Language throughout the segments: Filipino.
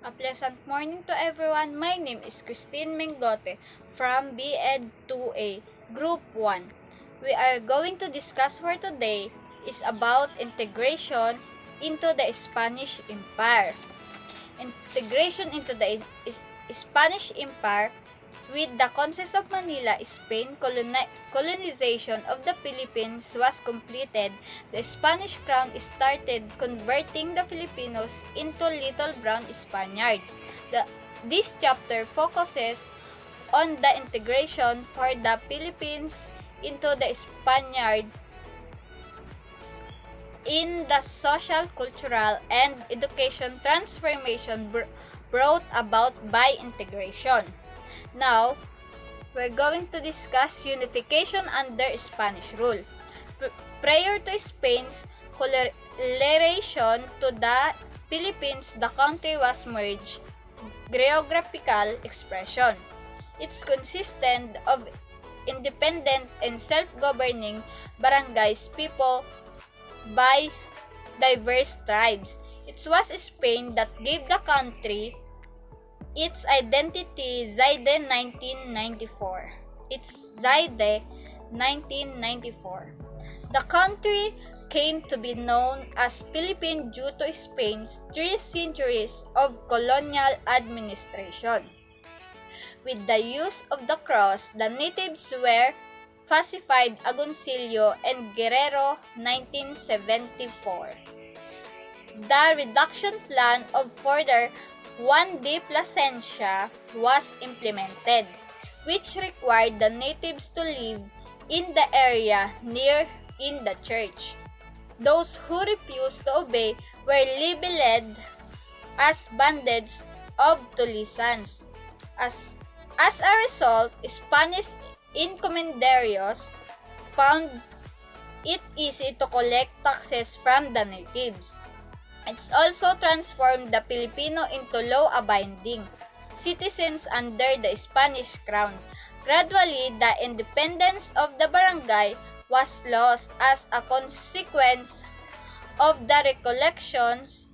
A pleasant morning to everyone. My name is Christine Mengote from BEED2-A, Group 1. We are going to discuss for today is about integration into the Spanish Empire. Integration into the Spanish Empire. With the conquest of Manila, Spain, colonization of the Philippines was completed. The Spanish crown started converting the Filipinos into little brown Spaniard. This chapter focuses on the integration for the Philippines into the Spaniard in the social, cultural, and education transformation brought about by integration. Now, we're going to discuss unification under Spanish rule. Prior to Spain's coloration to the Philippines, the country was merged. Geographical expression. It's consisted of independent and self-governing barangays people by diverse tribes. It was Spain that gave the country its identity Zaide 1994. It's Zaide 1994. The country came to be known as Philippines due to Spain's 3 centuries of colonial administration. With the use of the cross, the natives were pacified Agoncillo and Guerrero 1974. The reduction plan of further 1D Plasencia was implemented, which required the natives to live in the area near in the church. Those who refused to obey were labeled as bandits of Tulisans. As a result, Spanish encomendarios found it easy to collect taxes from the natives. It's also transformed the Filipino into law-abiding citizens under the Spanish crown. Gradually, the independence of the barangay was lost as a consequence of the recollections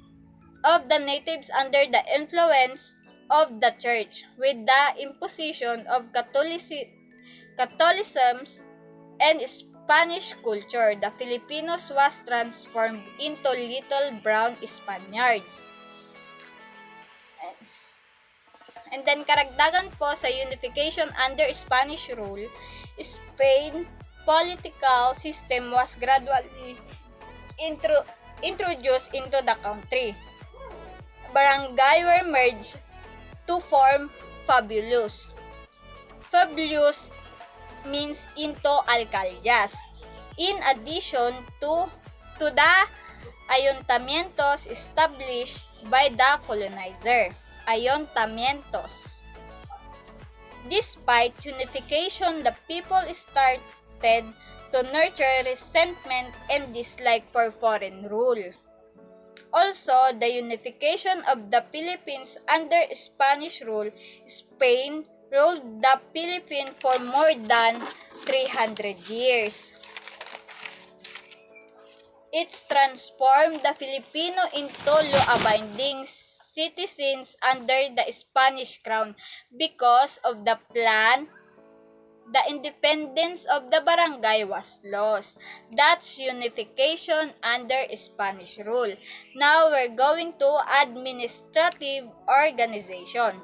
of the natives under the influence of the church. With the imposition of Catholicism and Spanish culture, the Filipinos was transformed into little brown Spaniards. And then karagdagan po sa unification under Spanish rule, Spain political system was gradually introduced into the country. Barangay were merged to form fabulous. Fabulous means into alcaldías. In addition to the ayuntamientos established by the colonizer. Ayuntamientos. Despite unification, the people started to nurture resentment and dislike for foreign rule. Also, the unification of the Philippines under Spanish rule, Spain ruled the Philippines for more than 300 years. It's transformed the Filipino into law-abiding citizens under the Spanish crown. Because of the plan, the independence of the barangay was lost. That's unification under Spanish rule. Now we're going to administrative organization.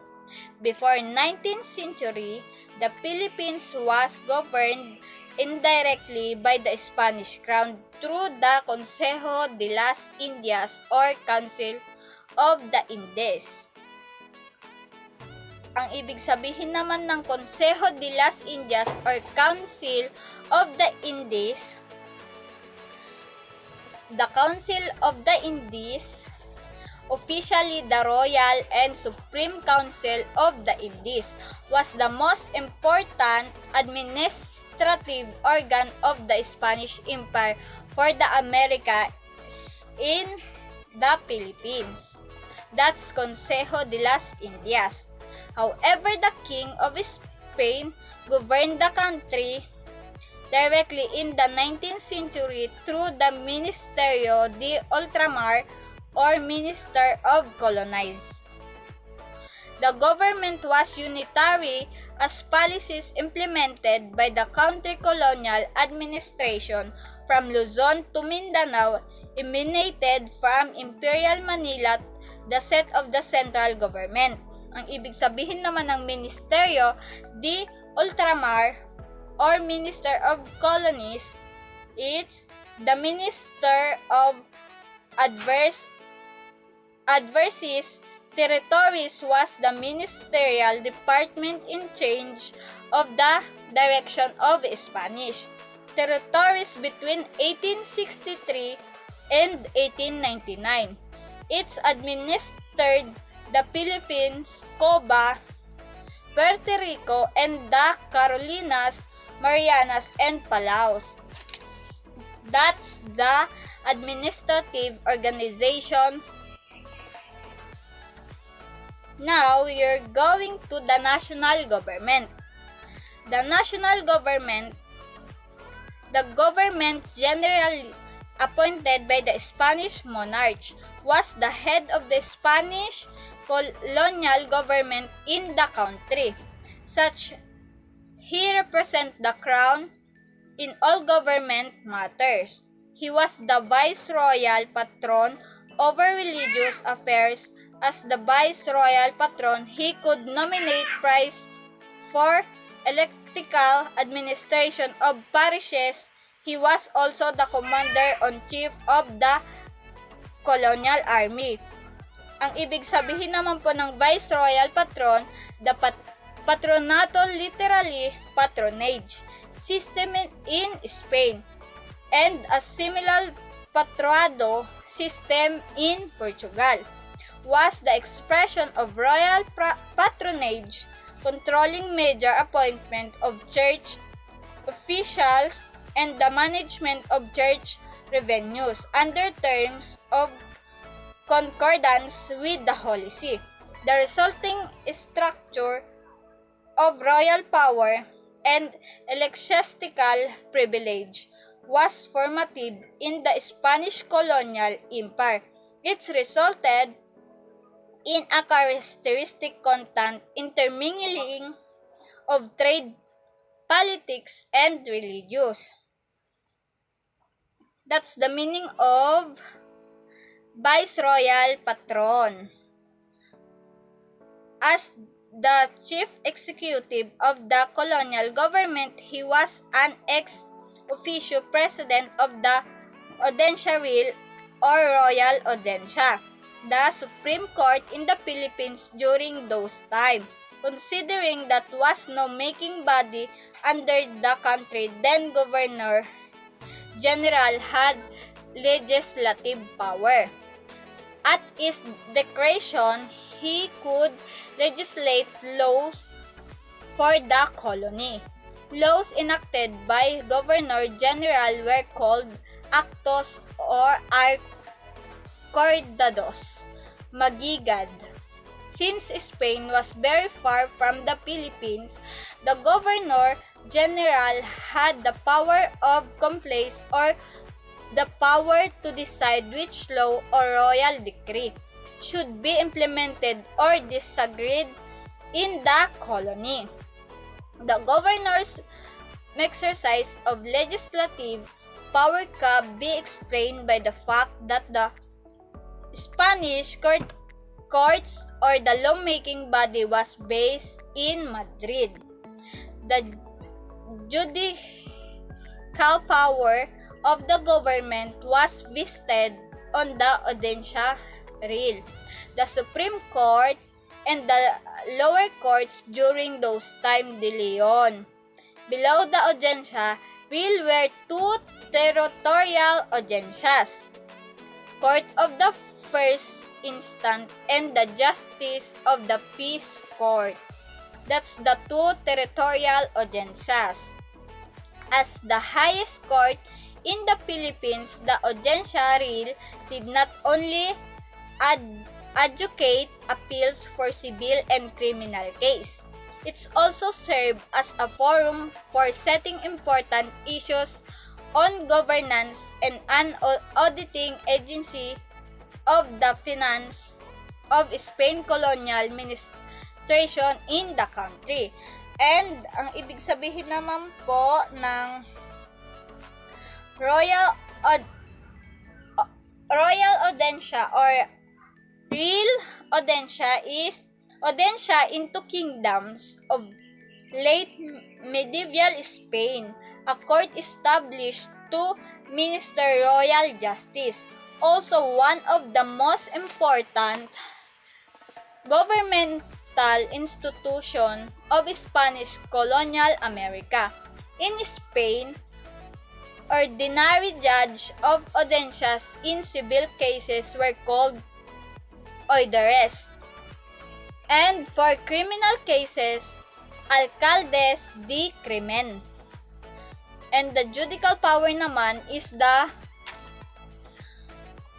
Before 19th century, the Philippines was governed indirectly by the Spanish crown through the Consejo de las Indias or Council of the Indies. Ang ibig sabihin naman ng Consejo de las Indias or Council of the Indies, the Council of the Indies, officially the Royal and Supreme Council of the Indies, was the most important administrative organ of the Spanish Empire for the Americas in the Philippines. That's Consejo de las Indias. However, the King of Spain governed the country directly in the 19th century through the Ministerio de Ultramar or Minister of Colonies. The government was unitary as policies implemented by the counter-colonial administration from Luzon to Mindanao emanated from Imperial Manila, the seat of the central government. Ang ibig sabihin naman ng Ministerio de Ultramar or Minister of Colonies, it's the Minister of Adverses Territories was the ministerial department in charge of the direction of Spanish territories between 1863 and 1899. It's administered the Philippines, Cuba, Puerto Rico, and the Carolinas, Marianas, and Palaos. That's the administrative organization. Now, we're going to the national government. The national government, the government generally appointed by the Spanish monarch, was the head of the Spanish colonial government in the country. Such, he represents the crown in all government matters. He was the viceroyal patron over religious affairs. As the viceroyal patron, he could nominate priests for electoral administration of parishes. He was also the commander-in-chief of the colonial army. Ang ibig sabihin naman po ng viceroyal patron, the patronato literally patronage system in Spain, and a similar patroado system in Portugal was the expression of royal patronage controlling major appointment of church officials and the management of church revenues under terms of concordance with the Holy See. The resulting structure of royal power and ecclesiastical privilege was formative in the Spanish colonial empire. It resulted in a characteristic constant intermingling of trade, politics, and religious. That's the meaning of viceroyal patron. As the chief executive of the colonial government, he was an ex officio president of the Audiencia Real or Royal Audiencia, the Supreme Court in the Philippines during those time. Considering that was no making body under the country, then Governor General had legislative power. At his discretion, he could legislate laws for the colony. Laws enacted by Governor General were called actos or acordados, magigad. Since Spain was very far from the Philippines, the Governor General had the power of complaints or the power to decide which law or royal decree should be implemented or disagreed in the colony. The governor's exercise of legislative power can be explained by the fact that the Spanish courts or the lawmaking body was based in Madrid. The judicial power of the government was vested on the Audiencia Real, the Supreme Court, and the lower courts during those time de Leon. Below the Audiencia Real were two territorial audiencias, Court of the First Instance and the Justice of the Peace Court. That's the two territorial audiencias. As the highest court in the Philippines, the Audiencia Real did not only adjudicate appeals for civil and criminal case. It also served as a forum for setting important issues on governance and an auditing agency of the finance of Spain colonial administration in the country. And ang ibig sabihin naman po ng Royal Audiencia or Real Audiencia is audiencia into kingdoms of late medieval Spain, a court established to minister royal justice. Also one of the most important governmental institution of Spanish colonial America. In Spain, ordinary judge of audiencias in civil cases were called oidores. And for criminal cases, alcaldes de crimen. And the judicial power naman is the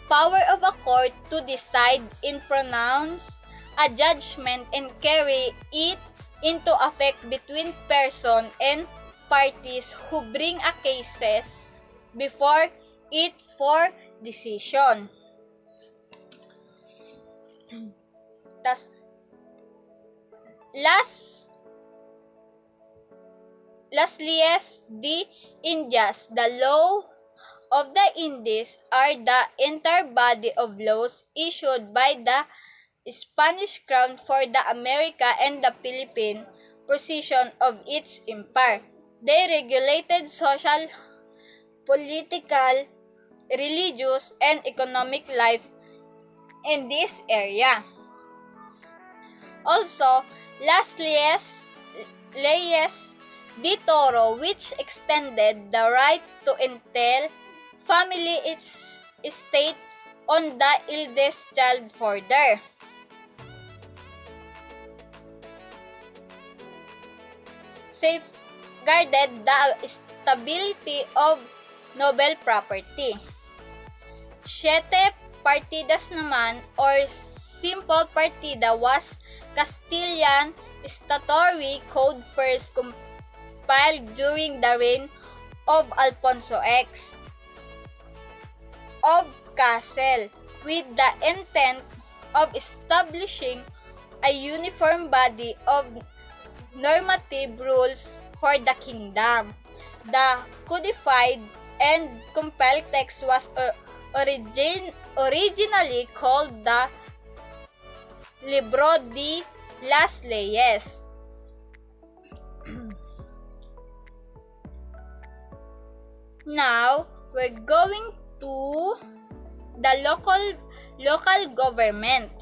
power of a court to decide and pronounce a judgment and carry it into effect between person and parties who bring a cases before it for decision. Tas Las leyes de Indias, the law of the Indies, are the entire body of laws issued by the Spanish crown for the America and the Philippine portion of its empire. They regulated social, political, religious, and economic life in this area. Also, Las leyes de Toro, which extended the right to entail family estate on the eldest child further. Safeguarded the stability of noble property. Siete partidas naman or simple partida was Castilian statutory code first compiled during the reign of Alfonso X of Kassel with the intent of establishing a uniform body of normative rules for the kingdom. The codified and compiled text was originally called the Libro de las Leyes. Now, we're going to the local government.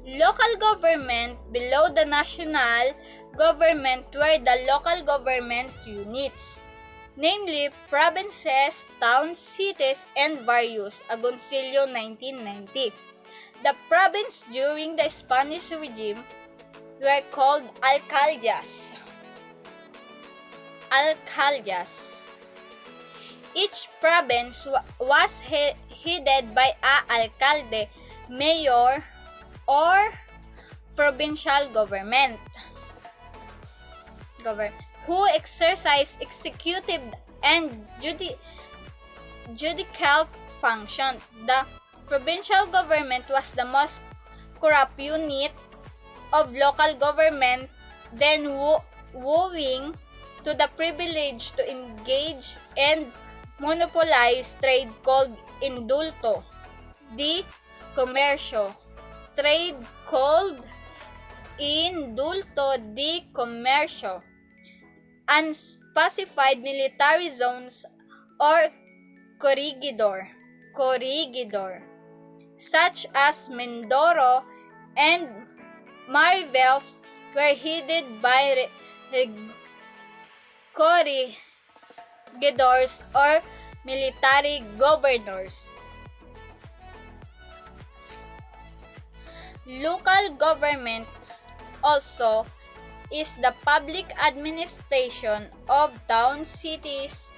Local government below the national government were the local government units, namely provinces, towns, cities, and various, Agoncillo 1990. The province during the Spanish regime were called alcaldes. Each province was headed by a alcalde, mayor, or provincial government who exercised executive and judicial function. The provincial government was the most corrupt unit of local government, then owing to the privilege to engage and monopolize trade called indulto de comercio. Trade called indulto de comercio. Unspecified military zones or corregidor, such as Mindoro and Mariveles, were headed by corregidors or military governors. Local governments also is the public administration of towns, cities,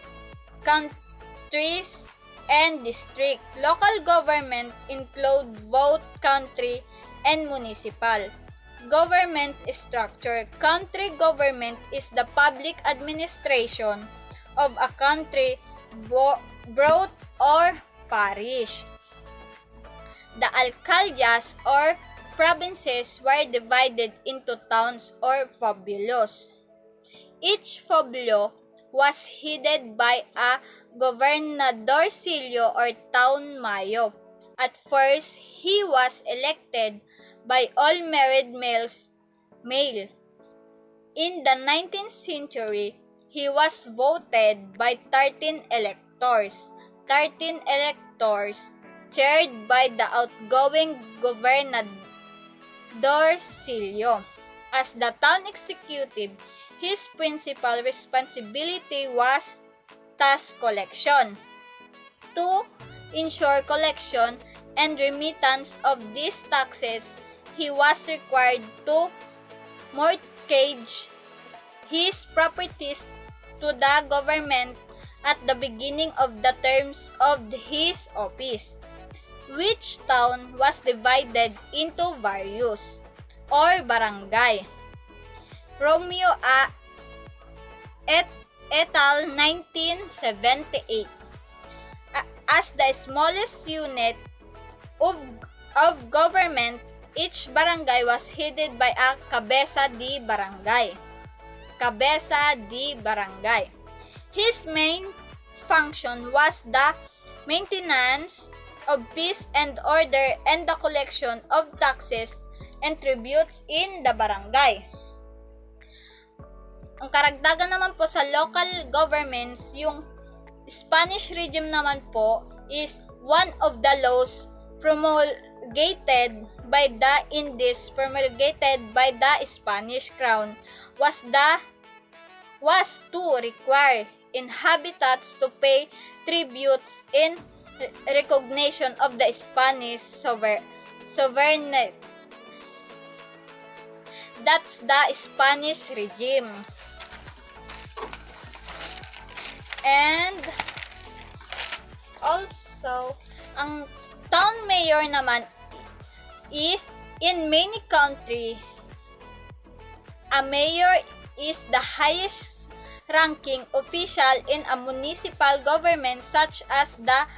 countries, and districts. Local government include both country and municipal government structure. Country government is the public administration of a country, borough, or parish. The alcaldes or provinces were divided into towns or pueblos. Each pueblo was headed by a gobernadorcillo or town mayo. At first, he was elected by all married male. In the 19th century, he was voted by 13 electors. 13 electors chaired by the outgoing gobernadorcillo. As the town executive, his principal responsibility was tax collection. To ensure collection and remittance of these taxes, he was required to mortgage his properties to the government at the beginning of the terms of his office. Which town was divided into various or barangay. Romeo A. et al. 1978. As the smallest unit of government, each barangay was headed by a cabeza de barangay. Cabeza de barangay. His main function was the maintenance of peace and order and the collection of taxes and tributes in the barangay. Ang karagdagan naman po sa local governments, yung Spanish regime naman po is one of the laws promulgated by the Spanish crown was to require inhabitants to pay tributes in recognition of the Spanish sovereignty. That's the Spanish regime. And also, ang town mayor naman is in many countries, a mayor is the highest ranking official in a municipal government such as that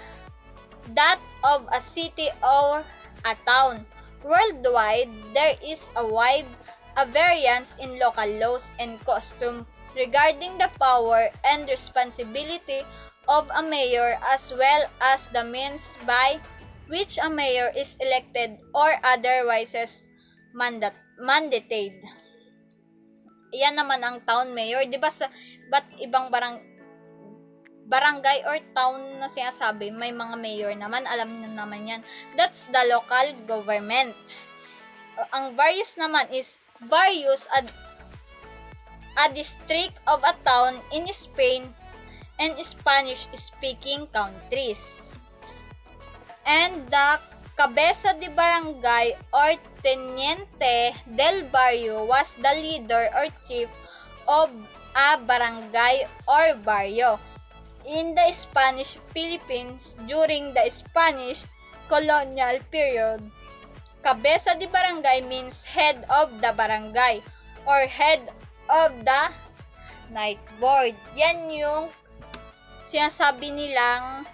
of a city or a town. Worldwide, there is a variance in local laws and custom regarding the power and responsibility of a mayor as well as the means by which a mayor is elected or otherwise mandated. Yan naman ang town mayor, 'di ba? Ba't ibang barangay or town na sinasabi, may mga mayor naman, alam niyo naman yan. That's the local government. Ang various naman is various a district of a town in Spain and Spanish-speaking countries. And the cabeza de barangay or teniente del barrio was the leader or chief of a barangay or barrio. In the Spanish Philippines during the Spanish colonial period, cabeza de barangay means head of the barangay or head of the night board. Yan yung sinasabi nilang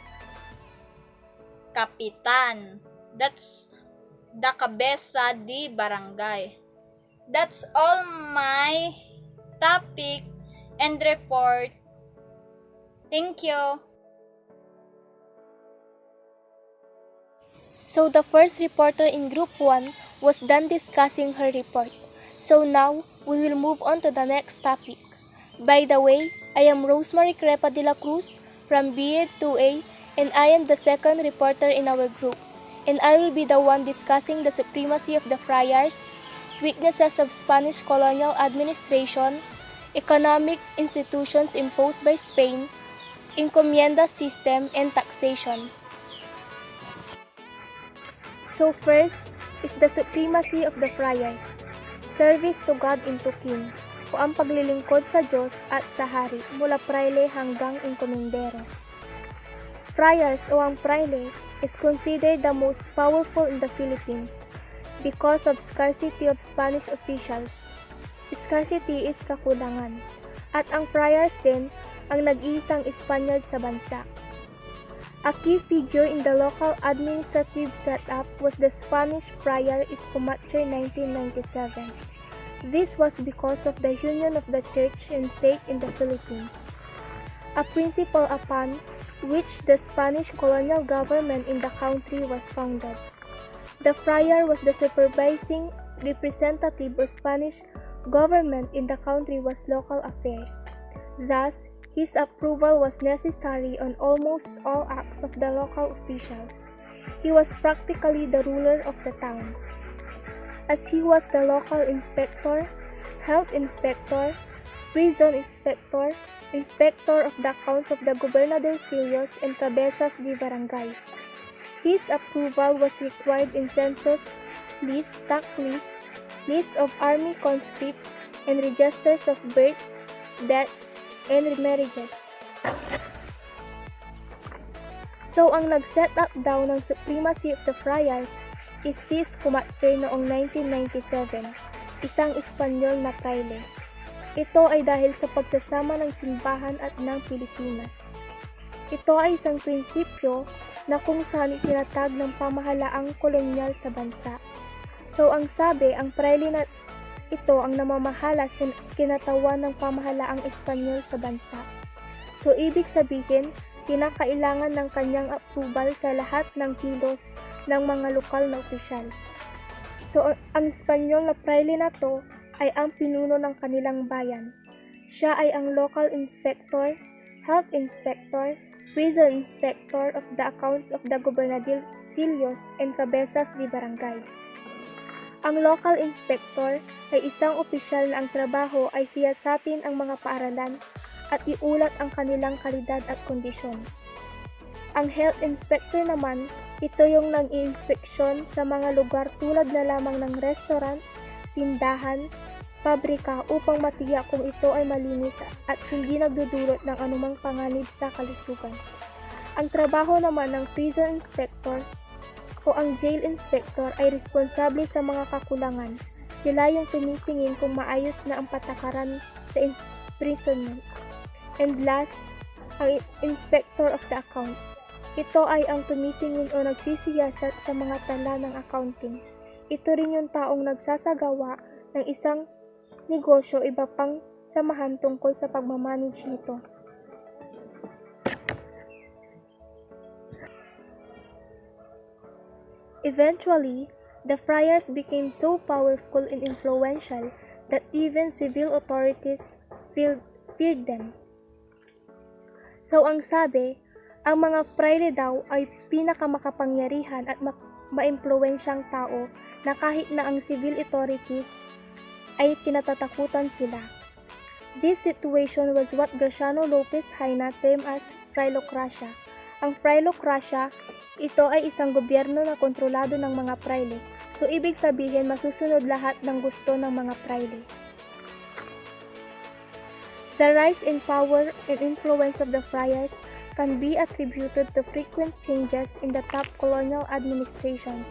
kapitan. That's the cabeza de barangay. That's all my topic and report. Thank you. So the first reporter in Group 1 was done discussing her report. So now, we will move on to the next topic. By the way, I am Rosemary Crepa de la Cruz from BEED2-A and I am the second reporter in our group. And I will be the one discussing the supremacy of the friars, weaknesses of Spanish colonial administration, economic institutions imposed by Spain, encomienda system, and taxation. So first is the supremacy of the friars, service to God and to King, o ang paglilingkod sa Diyos at sa hari mula praile hanggang encomenderos. Friars o ang praile is considered the most powerful in the Philippines because of scarcity of Spanish officials. Scarcity is kakulangan, at ang friars din ang nag-iisang Espanyol sa bansa. A key figure in the local administrative setup was the Spanish friar Espumacher 1997. This was because of the union of the church and state in the Philippines, a principle upon which the Spanish colonial government in the country was founded. The friar was the supervising representative of Spanish government in the country was local affairs. Thus, his approval was necessary on almost all acts of the local officials. He was practically the ruler of the town, as he was the local inspector, health inspector, prison inspector, inspector of the accounts of the gobernadorcillos and cabezas de barangays. His approval was required in census, list, tax list of army conscripts, and registers of births, deaths, and remarriages. So ang nag-set up daw ng supremacy of the friars is si Espumacher noong 1997, isang Espanyol na praile. Ito ay dahil sa pagsasama ng simbahan at ng Pilipinas. Ito ay isang prinsipyo na kung saan itinatag ng pamahalaang kolonyal sa bansa. So ang sabi, ang praile na ito ang namamahala sa kinatawan ng pamahalaang Espanyol sa bansa. So ibig sabihin, kinakailangan ng kanyang approval sa lahat ng kilos ng mga lokal na opisyal. So ang Espanyol na praile na to ay ang pinuno ng kanilang bayan. Siya ay ang local inspector, health inspector, prison inspector of the accounts of the gobernadorcillos and cabezas de barangays. Ang local inspector ay isang opisyal na ang trabaho ay siyasapin ang mga paaralan at iulat ang kanilang kalidad at kondisyon. Ang health inspector naman, ito yung nag-i-inspeksyon sa mga lugar tulad na lamang ng restaurant, tindahan, pabrika upang matiyak kung ito ay malinis at hindi nagdudulot ng anumang panganib sa kalusugan. Ang trabaho naman ng prison inspector o ang jail inspector ay responsable sa mga kakulangan. Sila yung tumitingin kung maayos na ang patakaran sa imprisonment. And last, ang inspector of the accounts. Ito ay ang tumitingin o nagsisiyasat sa mga tala ng accounting. Ito rin yung taong nagsasagawa ng isang negosyo iba pang samahan tungkol sa pagmamanage nito. Eventually, the friars became so powerful and influential that even civil authorities feared them. So ang sabi, ang mga praile daw ay pinakamakapangyarihan at maimpluwensyang tao na kahit na ang civil authorities ay kinatatakutan sila. This situation was what Graciano Lopez Haina termed as phrailocracia. Ang phrailocracia, ito ay isang gobyerno na kontrolado ng mga praile. So ibig sabihin masusunod lahat ng gusto ng mga praile. The rise in power and influence of the friars can be attributed to frequent changes in the top colonial administrations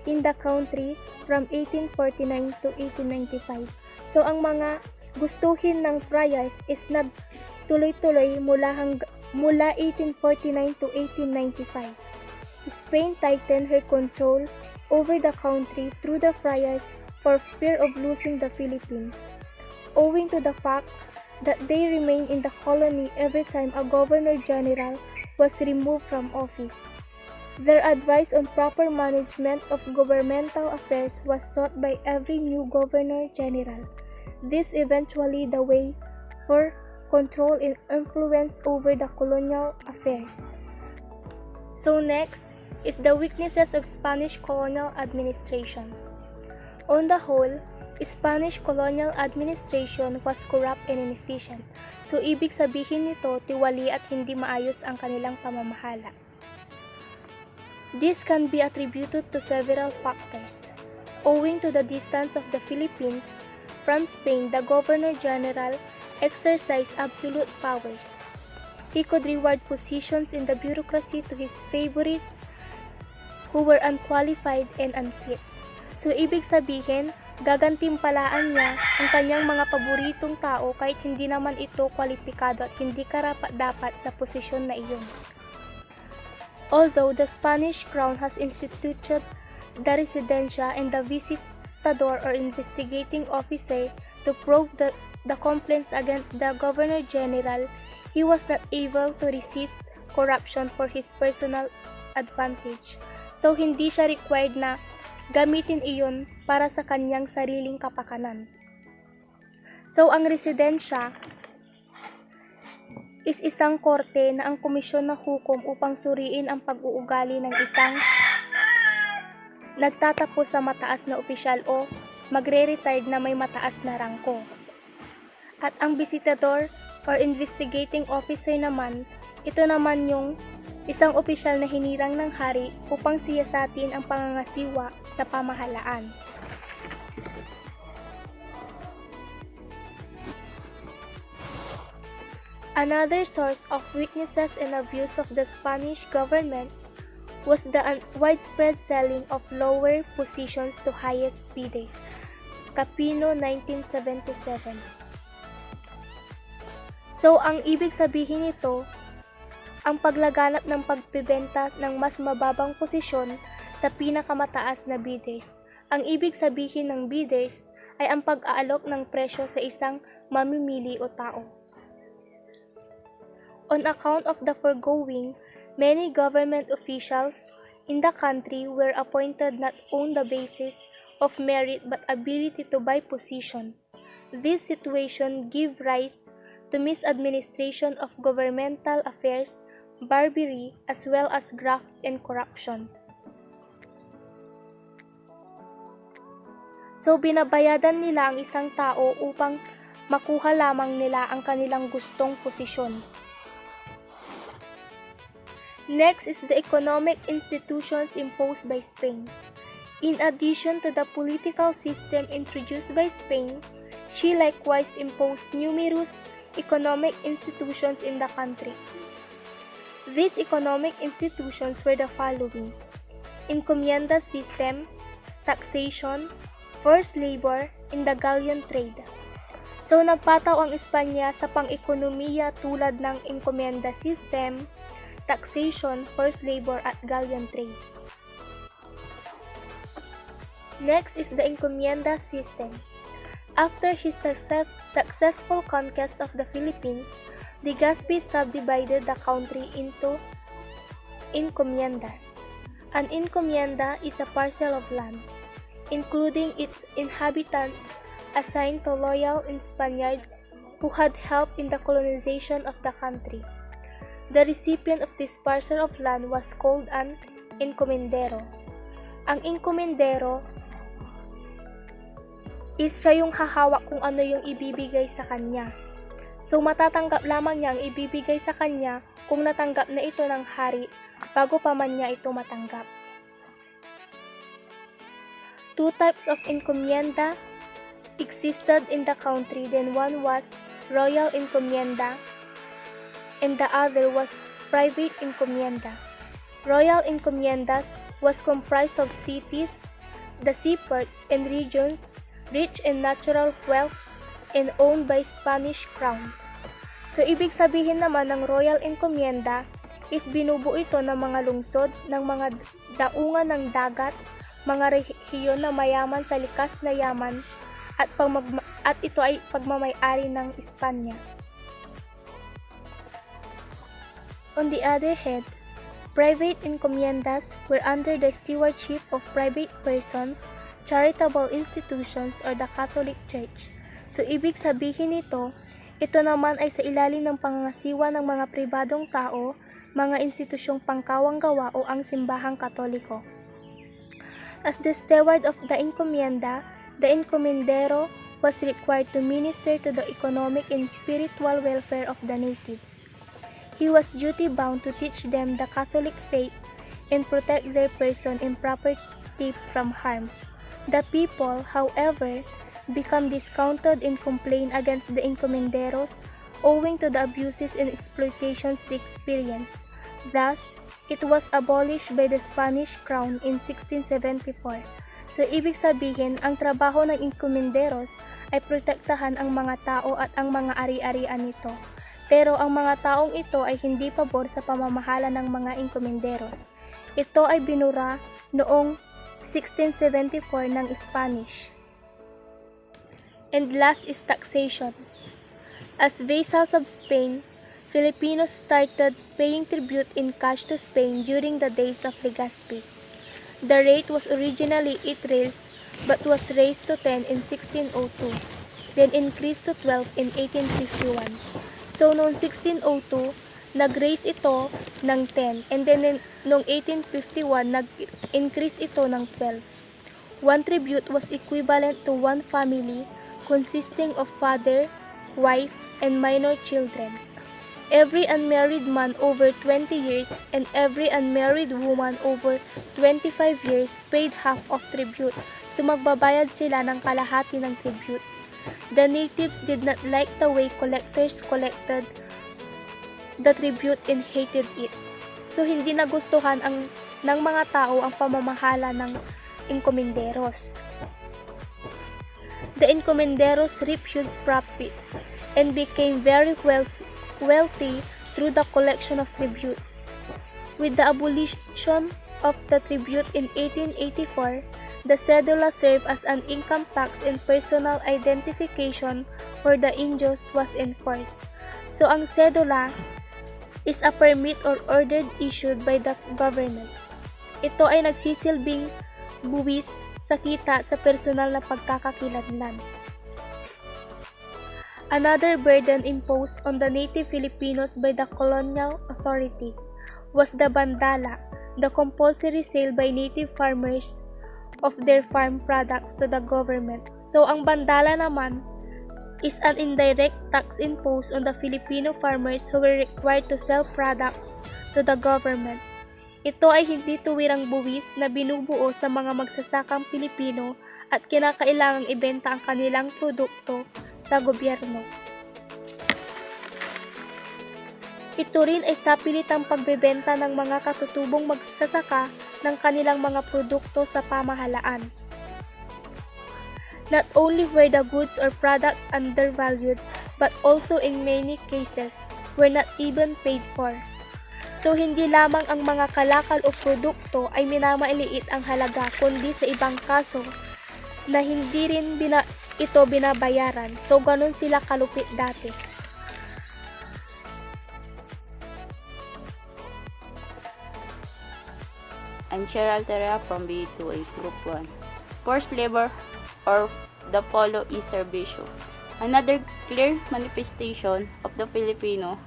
in the country from 1849 to 1895. So ang mga gustuhin ng friars is nagtuloy-tuloy mula 1849 to 1895. Spain tightened her control over the country through the friars for fear of losing the Philippines, owing to the fact that they remained in the colony every time a governor-general was removed from office. Their advice on proper management of governmental affairs was sought by every new governor-general. This eventually the way for control and influence over the colonial affairs. So next is the weaknesses of Spanish colonial administration. On the whole, Spanish colonial administration was corrupt and inefficient. So ibig sabihin nito, tiwali at hindi maayos ang kanilang pamamahala. This can be attributed to several factors. Owing to the distance of the Philippines from Spain, the Governor-General exercised absolute powers. He could reward positions in the bureaucracy to his favorites who were unqualified and unfit. So ibig sabihin, gagantimpalaan niya ang kanyang mga paboritong tao kahit hindi naman ito kwalipikado at hindi karapat-dapat sa posisyon na iyon. Although the Spanish crown has instituted the residencia and the visitador or investigating officer to probe the complaints against the Governor General, he was not able to resist corruption for his personal advantage. So hindi siya required na gamitin iyon para sa kanyang sariling kapakanan. So ang residensya is isang korte na ang komisyon ng hukom upang suriin ang pag-uugali ng isang nagtatapos sa mataas na opisyal o magre-retired na may mataas na rangko. At ang visitador or investigating officer naman, ito naman yung isang opisyal na hinirang ng hari upang siyasatin ang pangangasiwa sa pamahalaan. Another source of weaknesses and abuse of the Spanish government was the widespread selling of lower positions to highest bidders. Capino 1977. So, ang ibig sabihin nito, ang paglaganap ng pagpibenta ng mas mababang posisyon sa pinakamataas na bidders. Ang ibig sabihin ng bidders ay ang pag-aalok ng presyo sa isang mamimili o tao. On account of the foregoing, many government officials in the country were appointed not on the basis of merit but ability to buy position. This situation gave rise to misadministration of governmental affairs, bribery, as well as graft and corruption. So binabayadan nila ang isang tao upang makuha lamang nila ang kanilang gustong posisyon. Next is the economic institutions imposed by Spain. In addition to the political system introduced by Spain, she likewise imposed numerous economic institutions in the country. These economic institutions were the following: encomienda system, taxation, forced labor, and the galleon trade. So nagpataw ang Espanya sa pang-ekonomiya tulad ng encomienda system, taxation, forced labor, at galleon trade. Next is the encomienda system. After his successful conquest of the Philippines, Legazpi subdivided the country into encomiendas. An encomienda is a parcel of land, including its inhabitants, assigned to loyal Spaniards who had helped in the colonization of the country. The recipient of this parcel of land was called an encomendero. Ang encomendero is siya yung hahawak kung ano yung ibibigay sa kanya. So matatanggap lamang niya ang ibibigay sa kanya kung natanggap na ito ng hari bago pa man niya ito matanggap. Two types of encomienda existed in the country. Then one was royal encomienda and the other was private encomienda. Royal encomiendas was comprised of cities, the seaports, and regions rich in natural wealth and owned by Spanish crown. So ibig sabihin naman ng royal encomienda is binubuo ito ng mga lungsod, ng mga daungan ng dagat, mga rehiyon na mayaman sa likas na yaman, at ito ay pagmamay-ari ng Espanya. On the other hand, private encomiendas were under the stewardship of private persons, charitable institutions, or the Catholic Church. So, ibig sabihin nito, ito naman ay sa ilalim ng pangangasiwa ng mga pribadong tao, mga institusyong pangkawang-gawa o ang simbahang Katoliko. As the steward of the encomienda, the encomendero was required to minister to the economic and spiritual welfare of the natives. He was duty-bound to teach them the Catholic faith and protect their person and property from harm. The people, however, become discounted and complain against the encomenderos owing to the abuses and exploitations they experienced. Thus, it was abolished by the Spanish crown in 1674. So, ibig sabihin, ang trabaho ng encomenderos ay protektahan ang mga tao at ang mga ari-arian nito. Pero ang mga taong ito ay hindi pabor sa pamamahala ng mga enkomenderos. Ito ay binura noong 1674 ng Spanish. And last is taxation. As vassals of Spain, Filipinos started paying tribute in cash to Spain during the days of Legazpi. The rate was originally 8 reals but was raised to 10 in 1602, then increased to 12 in 1851. So noong 1602, nag-raise ito ng 10 and then noong 1851, nag-increase ito ng 12. One tribute was equivalent to one family consisting of father, wife, and minor children. Every unmarried man over 20 years and every unmarried woman over 25 years paid half of tribute, so magbabayad sila ng kalahati ng tribute. The natives did not like the way collectors collected the tribute and hated it. So hindi nagustuhan ng mga tao ang pamamahala ng enkomenderos. The encomenderos reaped huge profits and became very wealthy through the collection of tributes. With the abolition of the tribute in 1884, the cedula served as an income tax and personal identification for the Indios was enforced. So ang cedula is a permit or order issued by the government. Ito ay nagsisilbing buwis sa kita sa personal na pagkakakilanlan. Another burden imposed on the native Filipinos by the colonial authorities was the bandala, the compulsory sale by native farmers of their farm products to the government. So ang bandala naman is an indirect tax imposed on the Filipino farmers who were required to sell products to the government. Ito ay hindi tuwirang buwis na binubuo sa mga magsasakang Pilipino at kinakailangang ibenta ang kanilang produkto sa gobyerno. Ito rin ay sapilitang pagbebenta ng mga katutubong magsasaka ng kanilang mga produkto sa pamahalaan. Not only were the goods or products undervalued, but also in many cases were not even paid for. So hindi lamang ang mga kalakal o produkto ay minamaliit ang halaga, kundi sa ibang kaso na hindi rin ito binabayaran. So ganun sila kalupit dati. I'm Cheryl Terra from BEED2-A Group 1. Forced labor or the polo y servicio. Another clear manifestation of the Filipino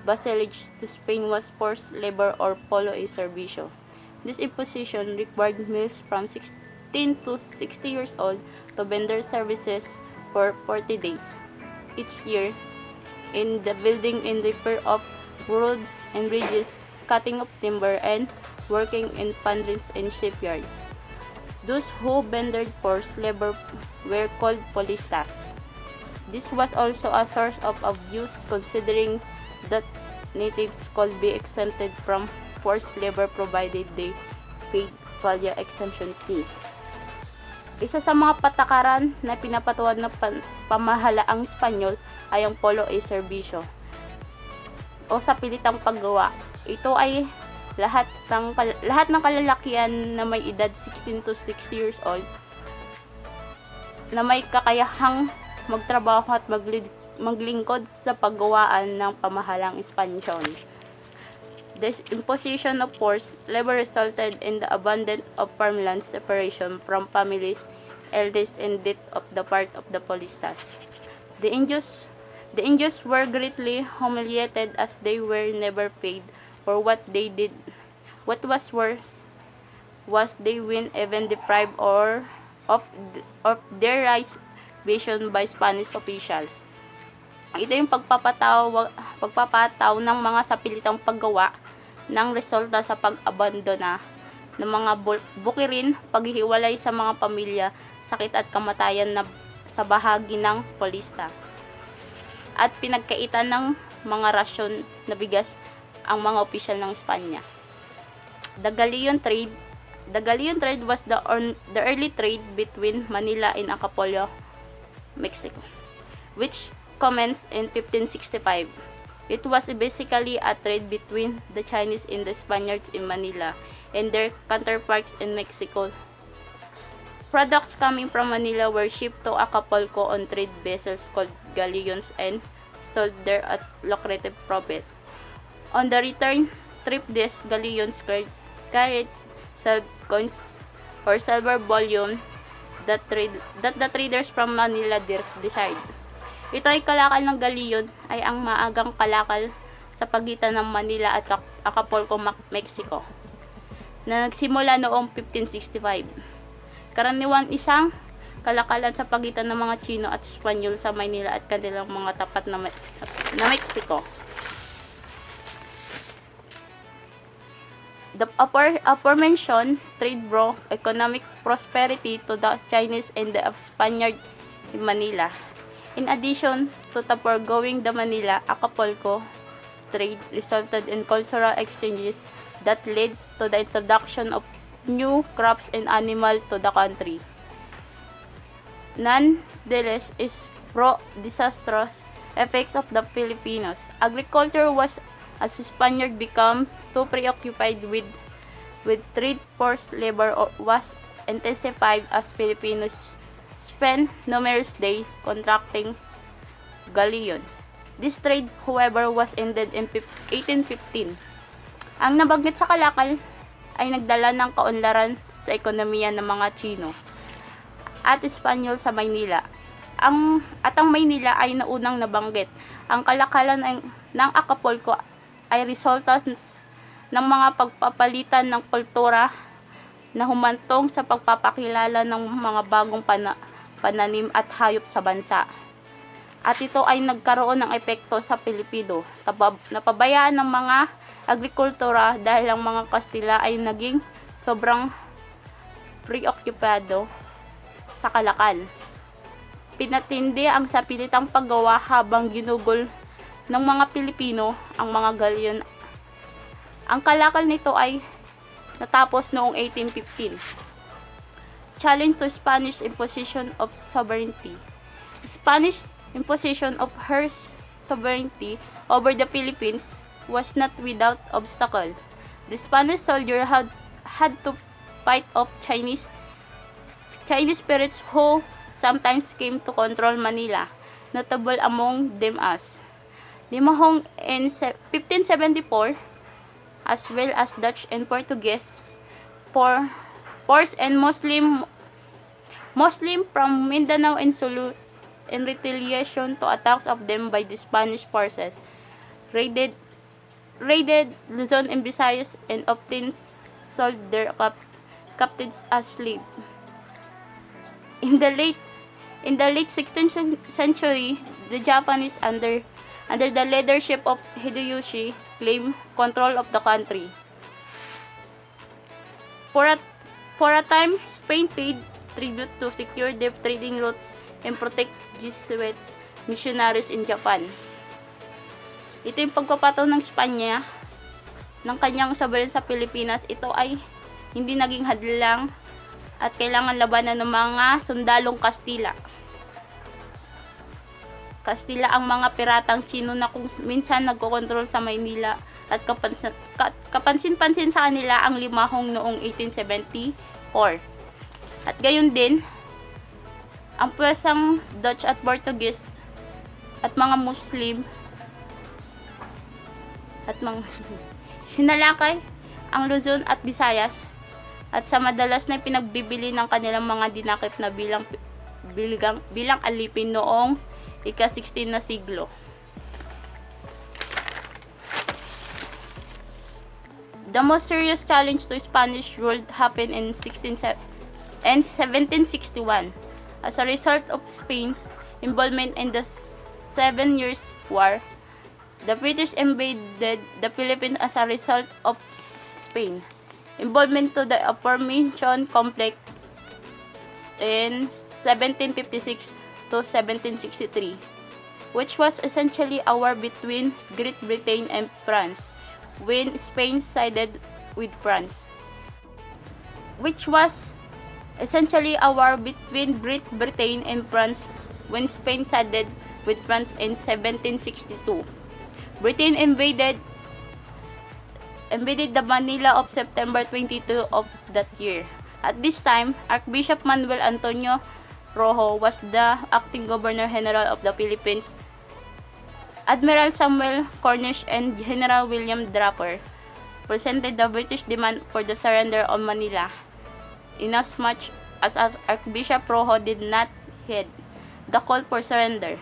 vassalage to Spain was forced labor or polo y servicio. This imposition required males from 16 to 60 years old to vendor services for 40 days each year in the building and repair of roads and bridges, cutting of timber, and working in foundries and shipyards. Those who vendored forced labor were called polistas. This was also a source of abuse considering that natives could be exempted from forced labor provided they paid value exemption fee. Isa sa mga patakaran na pinapatuwad ng pamahalaang Espanyol ay ang polo y servicio o sa pilitang paggawa. Ito ay lahat ng kalalakihan na may edad 16 to 60 years old na may kakayahang magtrabaho at maglingkod sa paggawaan ng pamahalang Espanyol. The imposition of forced labor resulted in the abandonment of farmland, separation from families, eldest, and death of the part of the polistas. The Indios were greatly humiliated as they were never paid for what they did. What was worse was they were even deprived of their rights vision by Spanish officials. Ito yung pagpapataw ng mga sapilitang paggawa ng resulta sa pag-abandona ng mga bukirin, paghihiwalay sa mga pamilya, sakit at kamatayan na sa bahagi ng polista, at pinagkaitan ng mga rasyon na bigas ang mga opisyal ng Espanya. The galleon trade was the early trade between Manila and Acapulco, Mexico, which commenced in 1565. It was basically a trade between the Chinese and the Spaniards in Manila and their counterparts in Mexico. Products coming from Manila were shipped to Acapulco on trade vessels called galleons and sold there at lucrative profit. On the return trip, these galleons carried silver coins or silver bullion that the traders from Manila desired. Ito ay kalakal ng galleon ay ang maagang kalakal sa pagitan ng Manila at Acapulco, Mexico, na nagsimula noong 1565. Karaniwang isang kalakalan sa pagitan ng mga Chino at Espanyol sa Manila at kanilang mga tapat na Mexico. The aforementioned trade brought economic prosperity to the Chinese and the Spaniards in Manila. In addition to the foregoing, the Manila-Acapulco trade resulted in cultural exchanges that led to the introduction of new crops and animals to the country. Nonetheless, is disastrous effects of the Filipinos. Agriculture was as Spaniards become too preoccupied with trade forced labor was intensified as Filipinos spent numerous days contracting galleons. This trade, however, was ended in 1815. Ang nabanggit sa kalakal ay nagdala ng kaunlaran sa ekonomiya ng mga Chino at Espanyol sa Maynila. Ang Maynila ay naunang nabanggit. Ang kalakalan ng Acapulco ay resulta ng mga pagpapalitan ng kultura na humantong sa pagpapakilala ng mga bagong pananim at hayop sa bansa. At ito ay nagkaroon ng epekto sa Pilipino. Napabayaan ng mga agrikultura dahil ang mga Kastila ay naging sobrang preokupado sa kalakal. Pinatindi ang sapilitang paggawa habang ginugol ng mga Pilipino ang mga galyon. Ang kalakal nito ay natapos noong 1815. Challenge to Spanish imposition of sovereignty. Spanish imposition of her sovereignty over the Philippines was not without obstacle. The Spanish soldier had to fight off Chinese spirits who sometimes came to control Manila, notable among them as Limahong in 1574, as well as Dutch and Portuguese force and Muslim from Mindanao and Sulu in retaliation to attacks of them by the Spanish forces raided Luzon and Visayas and often sold their captives as slaves. In the late 16th century, the Japanese under the leadership of Hideyoshi claimed control of the country. For a time, Spain paid tribute to secure their trading routes and protect Jesuit missionaries in Japan. Ito yung pagpapataw ng Espanya ng kanyang sovereign sa Pilipinas. Ito ay hindi naging hadlang at kailangan labanan ng mga sundalong Kastila. Kastila ang mga piratang Chino na kung minsan nagkokontrol sa Maynila at kapansin-pansin sa kanila ang Limahong noong 1874. At gayon din, ang pwersang Dutch at Portuguese at mga Muslim at mga sinalakay ang Luzon at Visayas at sa madalas na pinagbibili ng kanilang mga dinakip na bilang alipin noong ika-16 na siglo. The most serious challenge to Spanish rule happened in 1761 as a result of Spain's involvement in the 7 Years' War. The British invaded the Philippines as a result of Spain involvement to the aforementioned conflict in 1756 to 1763, which was essentially a war between Great Britain and France, when Spain sided with France. Which was essentially a war between Great Britain and France when Spain sided with France in 1762. Britain invaded the Manila of September 22 of that year. At this time, Archbishop Manuel Antonio Rojo was the acting Governor General of the Philippines. Admiral Samuel Cornish and General William Draper presented the British demand for the surrender of Manila, inasmuch as Archbishop Rojo did not heed the call for surrender.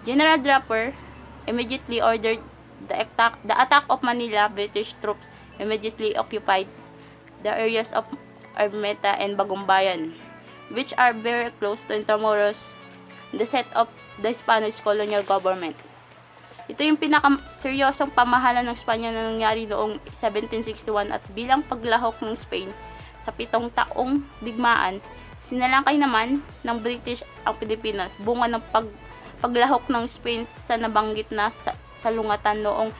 General Draper immediately ordered the attack of Manila. British troops immediately occupied the areas of Ermita and Bagumbayan, which are very close to Intramuros, the seat of the Spanish colonial government. Ito yung pinakaseryosong pamahalaan ng Espanya na nangyari noong 1761 at bilang paglahok ng Spain sa 7 taong digmaan, sinalakay naman ng British ang Pilipinas, bunga ng paglahok ng Spain sa nabanggit na salungatan noong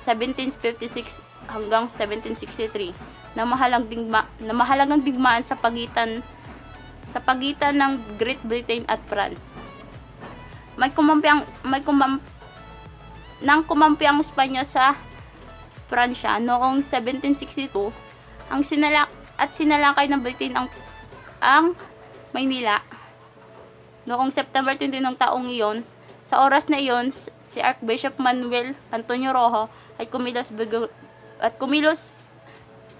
1756 hanggang 1763 na mahalagang digmaan sa pagitan ng Great Britain at France. Nang kumampi ang Espanya sa Pransya noong 1762, sinalakay ng Britain ang Maynila noong September 20 ng taong iyon. Sa oras na iyon, si Archbishop Manuel Antonio Rojo ay kumilos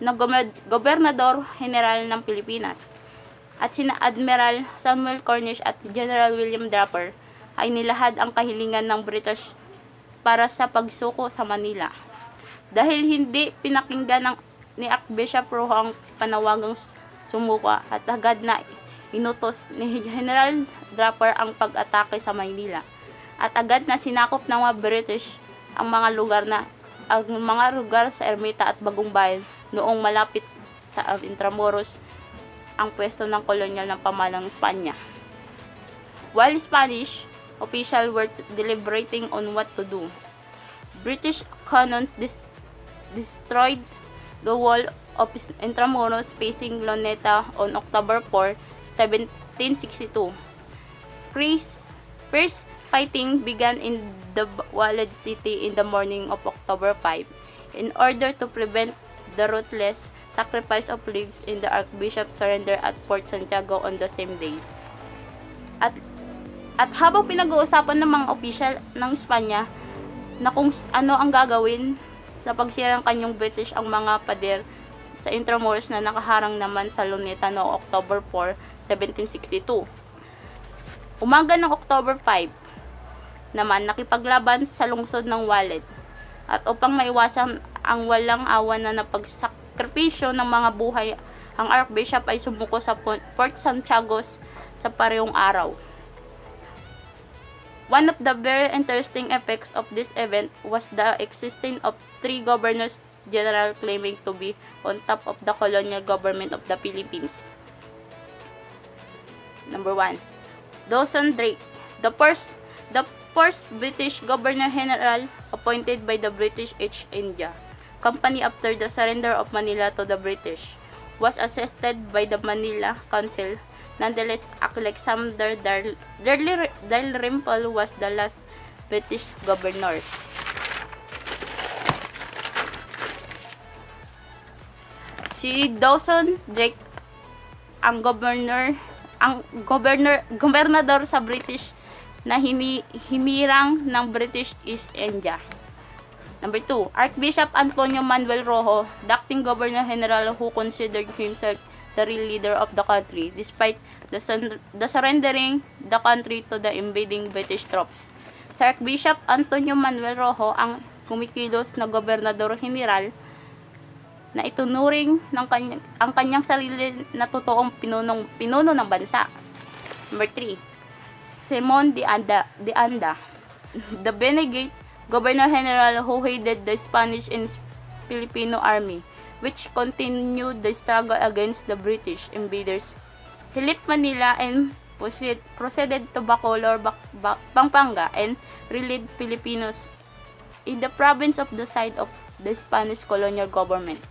na Gobernador General ng Pilipinas. At sina Admiral Samuel Cornish at General William Draper ay nilahad ang kahilingan ng British para sa pagsuko sa Manila. Dahil hindi pinakinggan ni Archbishop Rojo ang panawagang sumuka at agad na inutos ni General Draper ang pag-atake sa Maynila. At agad na sinakop ng mga British ang mga lugar sa Ermita at Bagumbayan noong malapit sa Intramuros, ang pwesto ng kolonyal ng pamahalang Espanya. While Spanish officials were deliberating on what to do, British cannons destroyed the wall of Intramuros facing Luneta on October 4, 1762. First fighting began in the walled city in the morning of October 5 in order to prevent the ruthless sacrifice of lives in the Archbishop's surrender at Fort Santiago on the same day. At habang pinag-uusapan ng mga opisyal ng Espanya na kung ano ang gagawin sa pagsirang kanyang British ang mga pader sa Intramuros na nakaharang naman sa Luneta noong October 4, 1762. Umaga ng October 5 naman nakipaglaban sa lungsod ng Walid. At upang maiwasan ang walang awa na napagsakripisyo ng mga buhay, ang Archbishop ay sumuko sa Fort Santiago sa parehong araw. One of the very interesting effects of this event was the existence of 3 governors general claiming to be on top of the colonial government of the Philippines. Number 1. Dawson Drake, the first British Governor General appointed by the British East India Company after the surrender of Manila to the British, was assisted by the Manila Council. Nonetheless, Alexander Dalrymple was the last British governor. Si Dawson Drake ang gobernador sa British na hinirang ng British East India. Number 2, Archbishop Antonio Manuel Rojo, the acting Governor General who considered himself the real leader of the country despite the surrendering the country to the invading British troops. Si Archbishop Antonio Manuel Rojo ang kumikilos na Gobernador General na itunuring ang kanyang sarili na totoong pinuno ng bansa. Number 3, Simon de Anda, the Benegate Governor General who headed the Spanish and Filipino army, which continued the struggle against the British invaders. He left Manila and proceeded to Bacolor, Pampanga, and relieved Filipinos in the province of the side of the Spanish colonial government.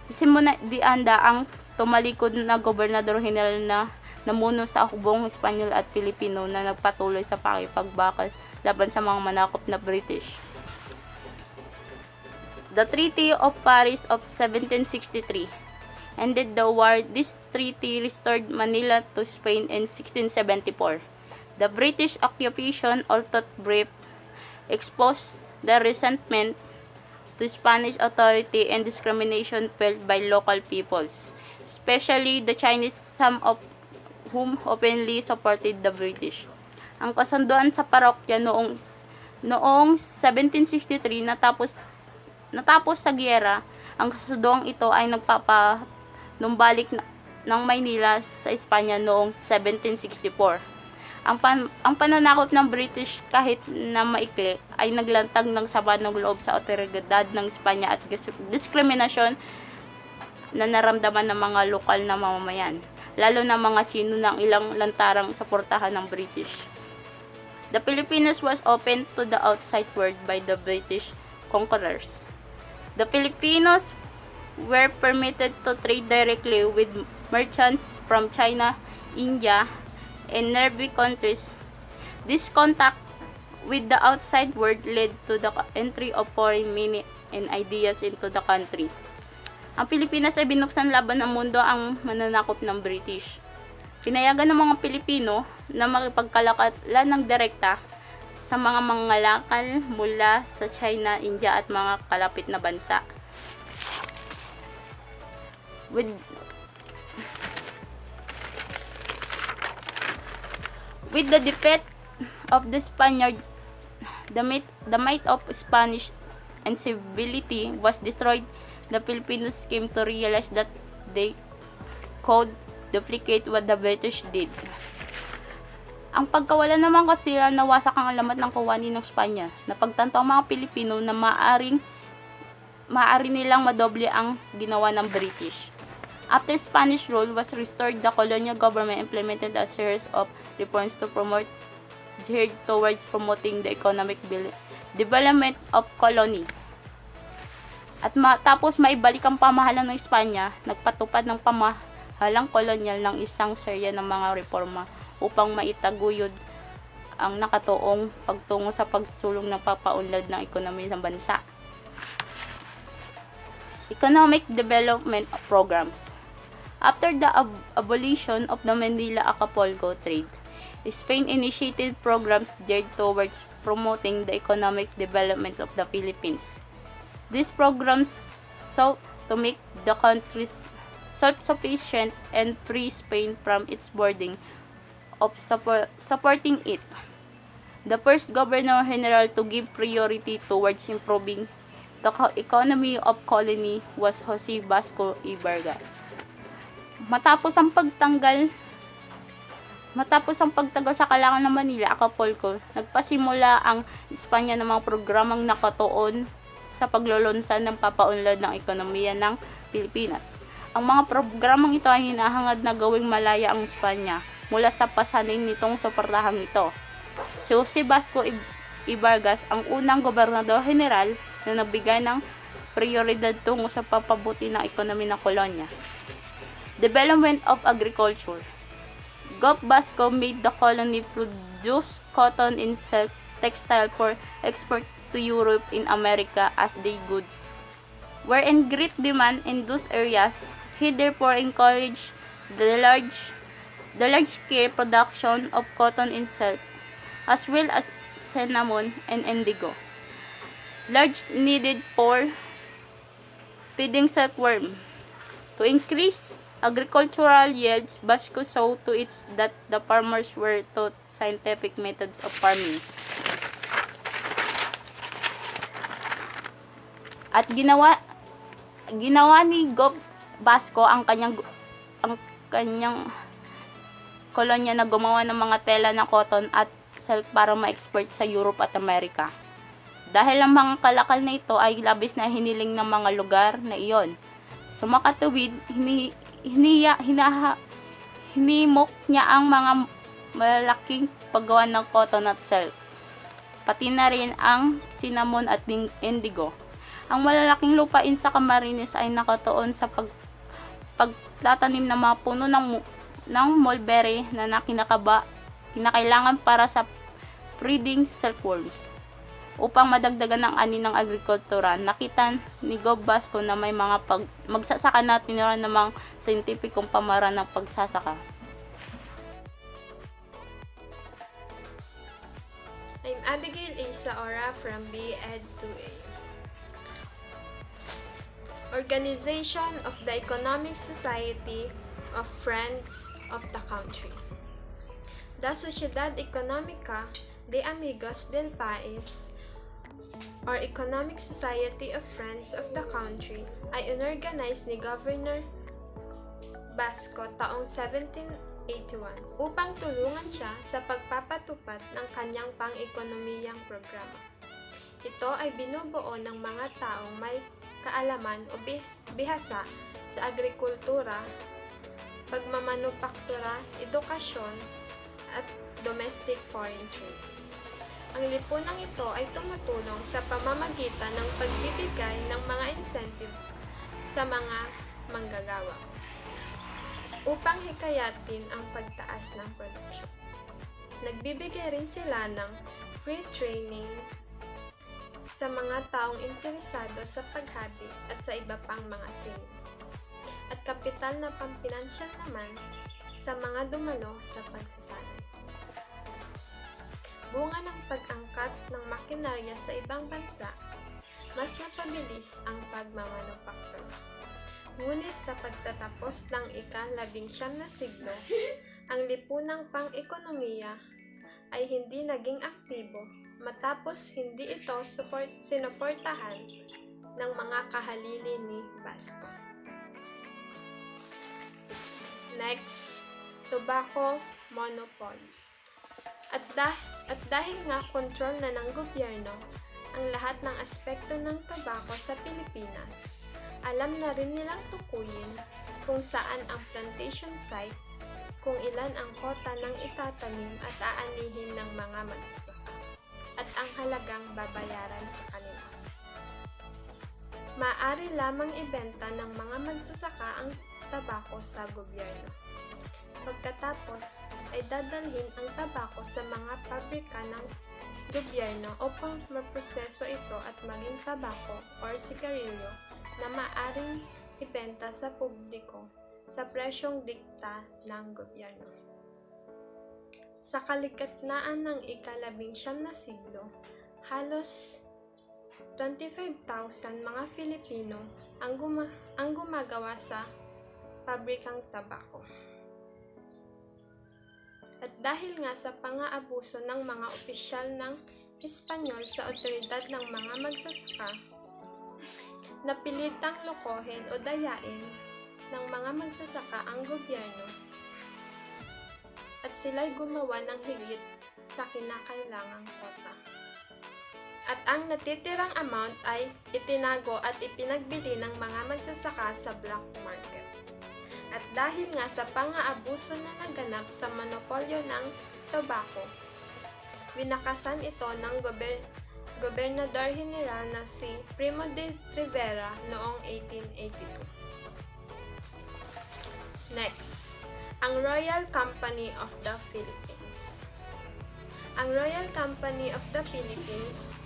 Si Simon de Anda ang tumalikod na Gobernador General na namuno sa hukbong Espanyol at Pilipino na nagpatuloy sa pakipagbakal laban sa mga manakop na British. The Treaty of Paris of 1763 ended the war. This treaty restored Manila to Spain in 1674. The British occupation, although brief, exposed the resentment to Spanish authority and discrimination felt by local peoples, especially the Chinese, some of whom openly supported the British. Ang kasunduan sa parokya noong 1763 natapos sa giyera. Ang kasunduang ito ay nagpapanumbalik ng Maynila sa Espanya noong 1764. Ang pananakop ng British, kahit na maikli, ay naglantag ng sama ng loob sa otoridad ng Espanya at diskriminasyon na naramdaman ng mga lokal na mamamayan, lalo na mga Chino ng ilang lantarang suportahan ng British. The Philippines was opened to the outside world by the British conquerors. The Filipinos were permitted to trade directly with merchants from China, India, and nearby countries. This contact with the outside world led to the entry of foreign money and ideas into the country. Ang Pilipinas ay binuksan laban ng mundo ang mananakop ng British. Pinayagan ng mga Pilipino na makipagkalakalan ng direkta sa mga mangalakal mula sa China, India at mga kalapit na bansa. With the defeat of the Spaniard, the might of Spanish incivility was destroyed. The Filipinos came to realize that they could duplicate what the British did. Ang pagkawala naman kasi nawasak ang alamat ng kawani ng Espanya. Napagtanto ang mga Pilipino na maaari nilang madoble ang ginawa ng British. After Spanish rule was restored, the colonial government implemented a series of reforms to promote geared towards promoting the economic development of colony. At tapos maibalik ang pamahalaan ng Espanya, nagpatupad ng pamahalang kolonyal ng isang serya ng mga reforma upang maitaguyod ang nakatuong pagtungo sa pagsulong ng papaunlad ng ekonomiya ng bansa. Economic Development Programs. After the abolition of the Manila-Acapulco trade, Spain initiated programs geared towards promoting the economic development of the Philippines. These programs sought to make the country self-sufficient and free Spain from its burden of supporting it. The first Governor-General to give priority towards improving the economy of colony was Jose Vasco y Vargas. Matapos ang pagtanggal sa Kalangan ng Manila, Acapulco, nagpasimula ang Espanya ng mga programang nakatuon sa paglulunsan ng papaunlad ng ekonomiya ng Pilipinas. Ang mga programang ito ay hinahangad na gawing malaya ang Espanya mula sa pasanin nitong suportahang ito. Si Jose Vasco y Vargas ang unang gobernador-general na nagbigay ng prioridad tungo sa papabuti ng ekonomiya ng kolonya. Development of agriculture. Gov. Vasco made the colony produce cotton and silk textile for export to Europe and America as they goods were in great demand in those areas. He therefore encouraged the large-scale production of cotton and silk, as well as cinnamon and indigo. Large needed for feeding silkworm. To increase agricultural yields, Vasco saw to it that the farmers were taught scientific methods of farming. At ginawa ni Gov. Vasco ang kanyang kolonya na gumawa ng mga tela na cotton at silk para ma-export sa Europe at Amerika. Dahil ang mga kalakal na ito ay labis na hiniling ng mga lugar na iyon. Sa makatuwid, hinimok niya ang mga malaking paggawa ng cotton at silk, pati na rin ang cinnamon at indigo. Ang malalaking lupain sa Camarines ay nakatuon sa pagtatanim ng mga puno ng mulberry na kinakailangan para sa breeding silkworms. upang madagdagan ng ani ng agrikultura. Nakita ni Gov. Basco na may mga magsasaka na tinuruan namang scientificong pamaraan ng pagsasaka. I'm Abigail Isaora from BEED2-A. Organization of the Economic Society of Friends of the Country. The Sociedad Económica de Amigos del País, or Economic Society of Friends of the Country, ay inorganize ni Governor Basco taong 1781 upang tulungan siya sa pagpapatupad ng kanyang pang-ekonomiyang programa. Ito ay binubuo ng mga taong may kaalaman o bihasa sa agrikultura, pagmamanupaktura, edukasyon, at domestic foreign trade. Ang lipunang ito ay tumutulong sa pamamagitan ng pagbibigay ng mga incentives sa mga manggagawa upang hikayatin ang pagtaas ng produksyon. Nagbibigay rin sila ng free training sa mga taong interesado sa paghabi at sa iba pang mga sining, at kapital na pampinansyal naman sa mga dumalo sa pagsasanay. Bunga ng pag-angkat ng makinarya sa ibang bansa, mas napabilis ang pagmamanupaktura. Ngunit sa pagtatapos ng ika-19 na siglo, ang lipunang pang-ekonomiya ay hindi naging aktibo matapos hindi ito sinuportahan ng mga kahalili ni Basco. Next, tobacco monopoly. At dahil nga kontrol na ng gobyerno ang lahat ng aspekto ng tobacco sa Pilipinas, alam na rin nilang tukuyin kung saan ang plantation site, kung ilan ang kota ng itatanim at aanihin ng mga magsasaka, at ang halagang babayaran sa kanila. Maaari lamang ibenta ng mga magsasaka ang tabako sa gobyerno. Pagkatapos ay dadalhin ang tabako sa mga pabrika ng gobyerno upang maproseso ito at maging tabako or sigarilyo na maaaring ibenta sa publiko sa presyong dikta ng gobyerno. Sa kalikatnaan ng ika-19 na siglo, halos 25,000 mga Filipino ang gumagawa sa pabrikang tabako. At dahil nga sa pang-aabuso ng mga opisyal ng Espanyol sa otoridad ng mga magsasaka, napilitang lokohin o dayain ng mga magsasaka ang gobyerno at sila'y gumawa ng higit sa kinakailangang kota. At ang natitirang amount ay itinago at ipinagbili ng mga magsasaka sa black market. At dahil nga sa pang-aabuso na naganap sa monopolyo ng tobacco, winakasan ito ng Gobernador General na si Primo de Rivera noong 1882. Next, ang Royal Company of the Philippines. Ang Royal Company of the Philippines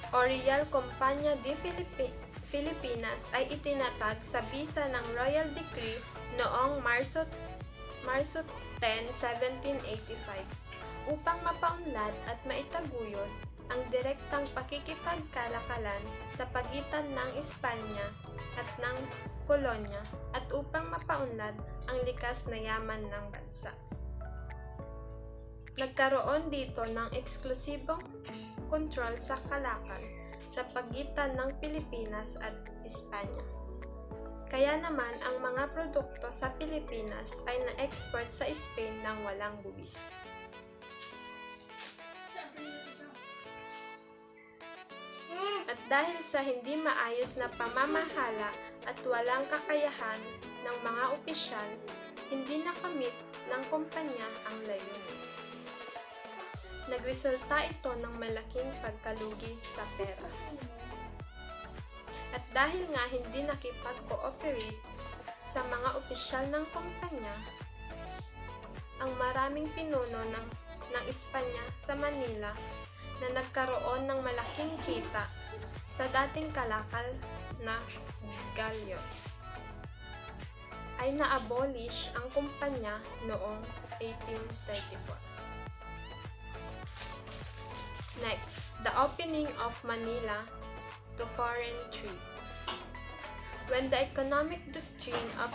o Real Compañía de Filipinas ay itinatag sa bisa ng Royal Decree noong Marso 10, 1785 upang mapaunlad at maitaguyod ang direktang pakikipagkalakalan sa pagitan ng Espanya at ng kolonya at upang mapaunlad ang likas na yaman ng bansa. Nagkaroon dito ng eksklusibong kontrol sa kalakal sa pagitan ng Pilipinas at Espanya. Kaya naman ang mga produkto sa Pilipinas ay na-export sa Spain ng walang buwis. At dahil sa hindi maayos na pamamahala at walang kakayahan ng mga opisyal, hindi nakamit ng kumpanya ang layunin. Nagresulta ito ng malaking pagkalugi sa pera. At dahil nga hindi nakipag-cooperate sa mga opisyal ng kumpanya, ang maraming pinuno ng Espanya sa Manila na nagkaroon ng malaking kita sa dating kalakal na galyon ay na-abolish ang kumpanya noong 1834. Next, the opening of Manila to foreign trade. When the economic doctrine of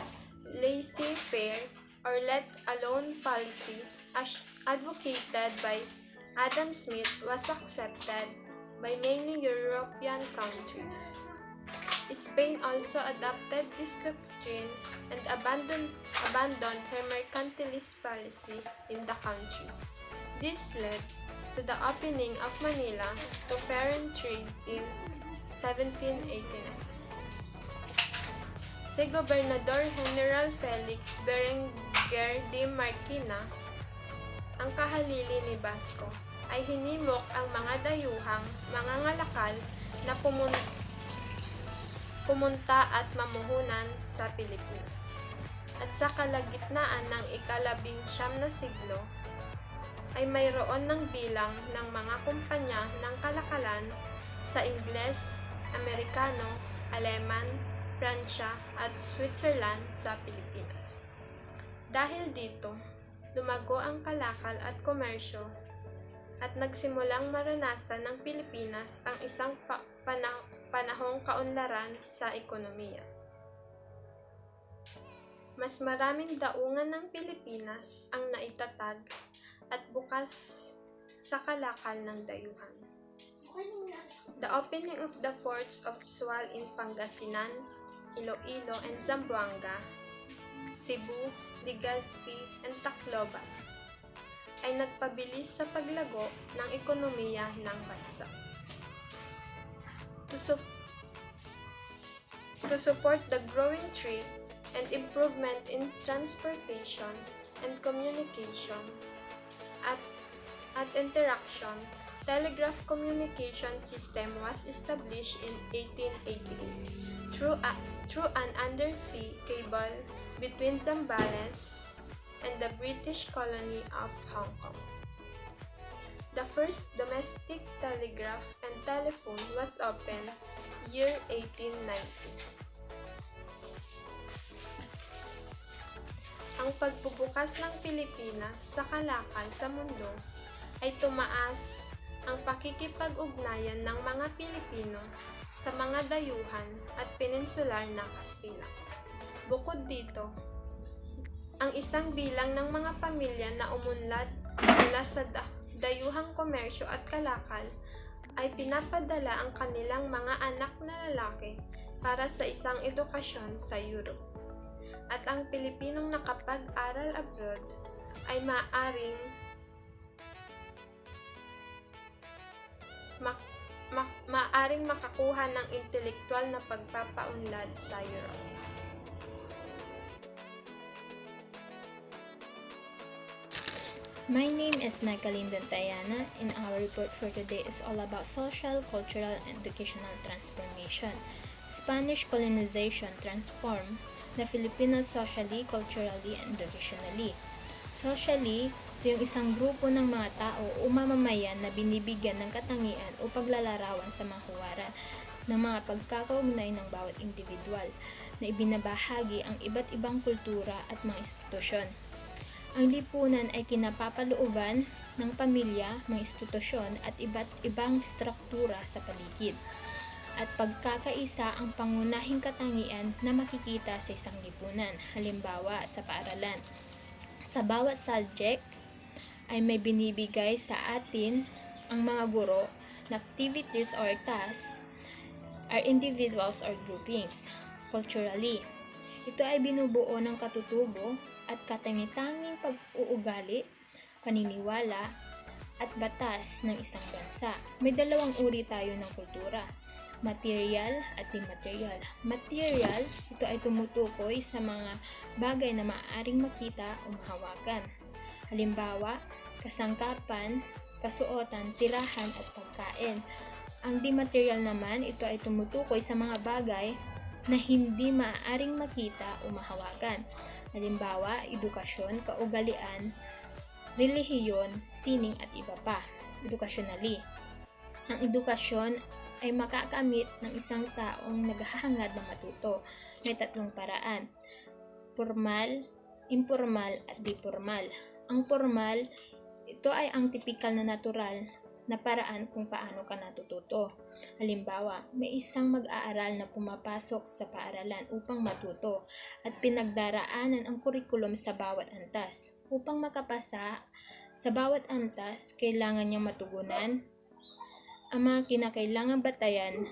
laissez-faire or let-alone policy as advocated by Adam Smith was accepted by many European countries, Spain also adopted this doctrine and abandoned her mercantilist policy in the country. This led to the opening of Manila to foreign trade in 1789. Si Gobernador General Felix Berenguer de Marquina, ang kahalili ni Basco, ay hinimok ang mga dayuhang mga ngalakal na pumunta at mamuhunan sa Pilipinas. At sa kalagitnaan ng ika-19 na siglo, ay mayroon ng bilang ng mga kumpanya ng kalakalan sa Ingles, Amerikano, Aleman, Pransya at Switzerland sa Pilipinas. Dahil dito, lumago ang kalakal at komersyo at nagsimulang maranasan ng Pilipinas ang isang panahong kaunlaran sa ekonomiya. Mas maraming daungan ng Pilipinas ang naitatag at bukas sa kalakal ng dayuhan. The opening of the ports of Sual in Pangasinan, Iloilo and Zamboanga, Cebu, Legazpi and Tacloban ay nagpabilis sa paglago ng ekonomiya ng bansa. To support the growing trade and improvement in transportation and communication at interaction, telegraph communication system was established in 1888 through an undersea cable between Zambales and the British colony of Hong Kong. The first domestic telegraph and telephone was opened year 1890. Ang pagbubukas ng Pilipinas sa kalakal sa mundo ay tumaas ang pakikipag-ugnayan ng mga Pilipino sa mga dayuhan at peninsular na Kastila. Bukod dito, ang isang bilang ng mga pamilya na umunlad mula sa dayuhang komersyo at kalakal ay pinapadala ang kanilang mga anak na lalaki para sa isang edukasyon sa Europe. At ang Pilipinong nakapag-aral abroad ay maaring makakuha ng intelektual na pagpapaunlad sa Europe. My name is Michaeline Dantayana, and our report for today is all about social, cultural, and educational transformation. Spanish colonization transformed the Filipinos socially, culturally, and educationally. Socially, ito yung isang grupo ng mga tao o mamamayan na binibigyan ng katangian o paglalarawan sa mga huwaran ng mga pagkakaugnay ng bawat individual na ibinabahagi ang iba't ibang kultura at mga institusyon. Ang lipunan ay kinapapalooban ng pamilya, mga institusyon at iba't ibang struktura sa paligid. At pagkakaisa ang pangunahing katangian na makikita sa isang lipunan. Halimbawa, sa paaralan. Sa bawat subject ay may binibigay sa atin ang mga guro na activities or tasks are individuals or groupings. Culturally, ito ay binubuo ng katutubo at katangi-tanging pag-uugali, paniniwala, at batas ng isang bansa. May dalawang uri tayo ng kultura, material at immaterial. Material, ito ay tumutukoy sa mga bagay na maaaring makita o mahawakan. Halimbawa, kasangkapan, kasuotan, tirahan at pagkain. Ang di-material naman, ito ay tumutukoy sa mga bagay na hindi maaaring makita o mahawakan. Halimbawa, edukasyon, kaugalian, relihiyon, sining at iba pa. Educationally, Ang edukasyon ay makakamit ng isang taong naghahangad na matuto. May tatlong paraan: formal, informal, at di formal. Ang formal, ito ay ang tipikal na natural na paraan kung paano ka natututo. Halimbawa, may isang mag-aaral na pumapasok sa paaralan upang matuto at pinagdaraanan ang kurikulum sa bawat antas. Upang makapasa sa bawat antas, kailangan niyang matugunan ang mga kinakailangang batayan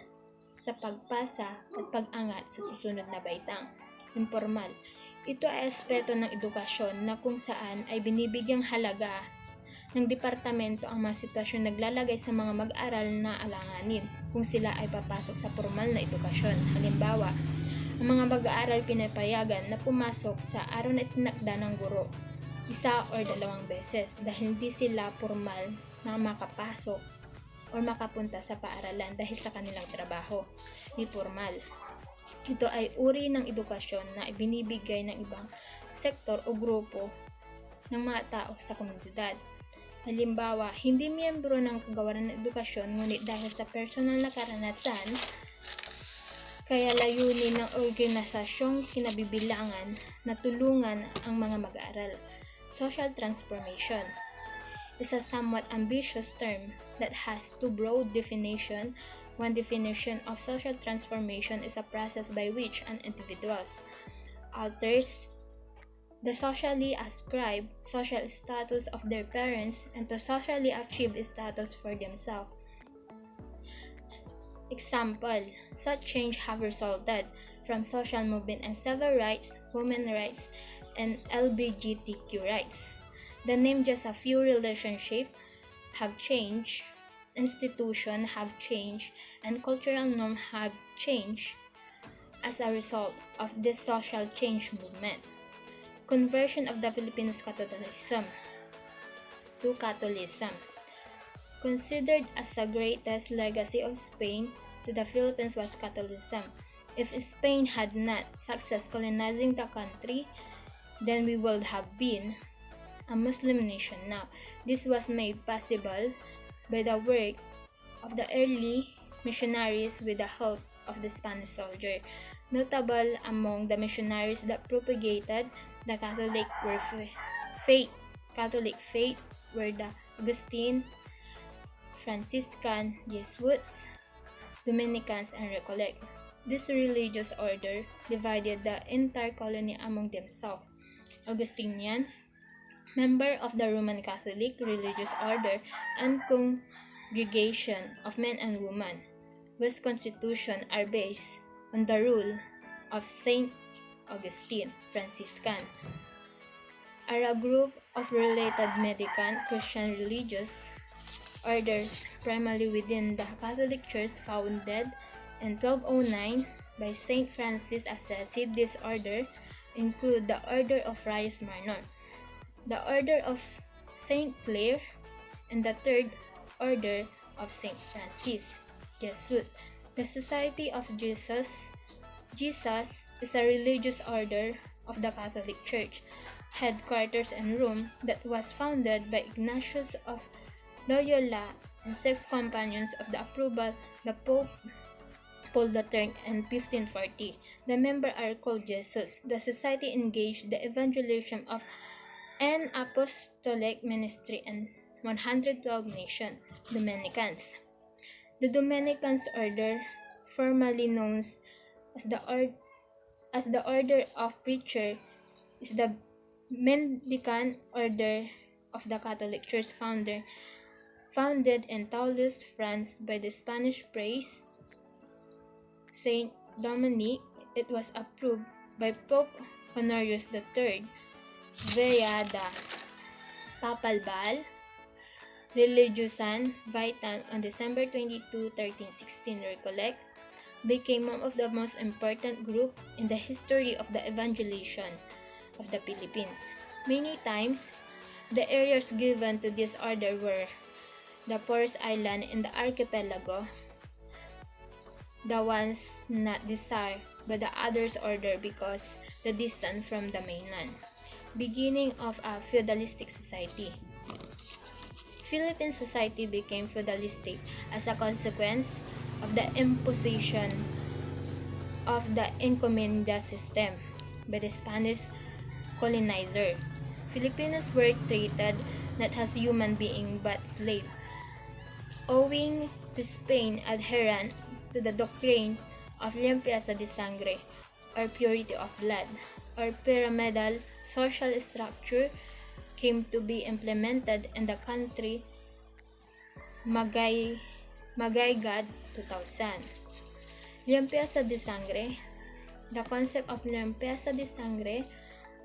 sa pagpasa at pag-angat sa susunod na baitang. Informal, ito ay aspeto ng edukasyon na kung saan ay binibigyang halaga ng departamento ang mga sitwasyong naglalagay sa mga mag-aral na alanganin kung sila ay papasok sa formal na edukasyon. Halimbawa, ang mga mag-aaral pinapayagan na pumasok sa araw na itinakda ng guro, isa o dalawang beses dahil hindi sila formal na makapasok o makapunta sa paaralan dahil sa kanilang trabaho. Di formal, ito ay uri ng edukasyon na ibinibigay ng ibang sektor o grupo ng mga tao sa komunidad. Halimbawa, hindi miyembro ng kagawaran ng edukasyon ngunit dahil sa personal na karanasan, kaya layunin ng organisasyong kinabibilangan na tulungan ang mga mag-aaral. Social transformation is a somewhat ambitious term that has two broad definitions. One definition of social transformation is a process by which an individual alters the socially ascribed social status of their parents and to socially achieve status for themselves. Example, such change have resulted from social movement and civil rights, women's rights, and LGBTQ rights. The name just a few relationships have changed, institutions have changed, and cultural norms have changed as a result of this social change movement. Conversion of the Philippines Catholicism to Catholicism. Considered as the greatest legacy of Spain to the Philippines was Catholicism. If Spain had not success colonizing the country, then we would have been a Muslim nation now. This was made possible by the work of the early missionaries with the help of the Spanish soldier. Notable among the missionaries that propagated the Catholic faith were the Augustine, Franciscan, Jesuits, Dominicans, and Recollect. This religious order divided the entire colony among themselves. Augustinians, member of the Roman Catholic religious order and congregation of men and women, whose constitution are based on the rule of Saint Augustine. Franciscan are a group of related Medican Christian religious orders primarily within the Catholic Church founded in 1209 by Saint Francis Assisi. This order include the Order of Friars Minor, the Order of Saint Clare, and the Third Order of Saint Francis. Jesuit. The Society of Jesus is a religious order of the Catholic Church, headquarters in Rome, that was founded by Ignatius of Loyola and 6 companions of the approval the Pope Paul III in 1540. The members are called Jesus. The society engaged the evangelization of an apostolic ministry in 112 nations. Dominicans. The Dominicans order, formerly known as the Order of Preacher, is the Mendicant order of the Catholic Church founded in Toulouse, France by the Spanish priest Saint Dominic. It was approved by Pope Honorius III via the Papal Bull Religiosan Vitam on December 22, 1316. Recollect, became one of the most important group in the history of the evangelization of the Philippines. Many times, the areas given to this order were the poorest island in the archipelago, the ones not desired by the others order because the distance from the mainland. Beginning of a feudalistic society. Philippine society became feudalistic as a consequence of the imposition of the encomienda system by the Spanish colonizer. Filipinos were treated not as human beings but slaves, owing to Spain adherent to the doctrine of limpieza de sangre, or purity of blood, or pyramidal social structure came to be implemented in the country Magay-God 2000. Limpieza de sangre. The concept of limpieza de sangre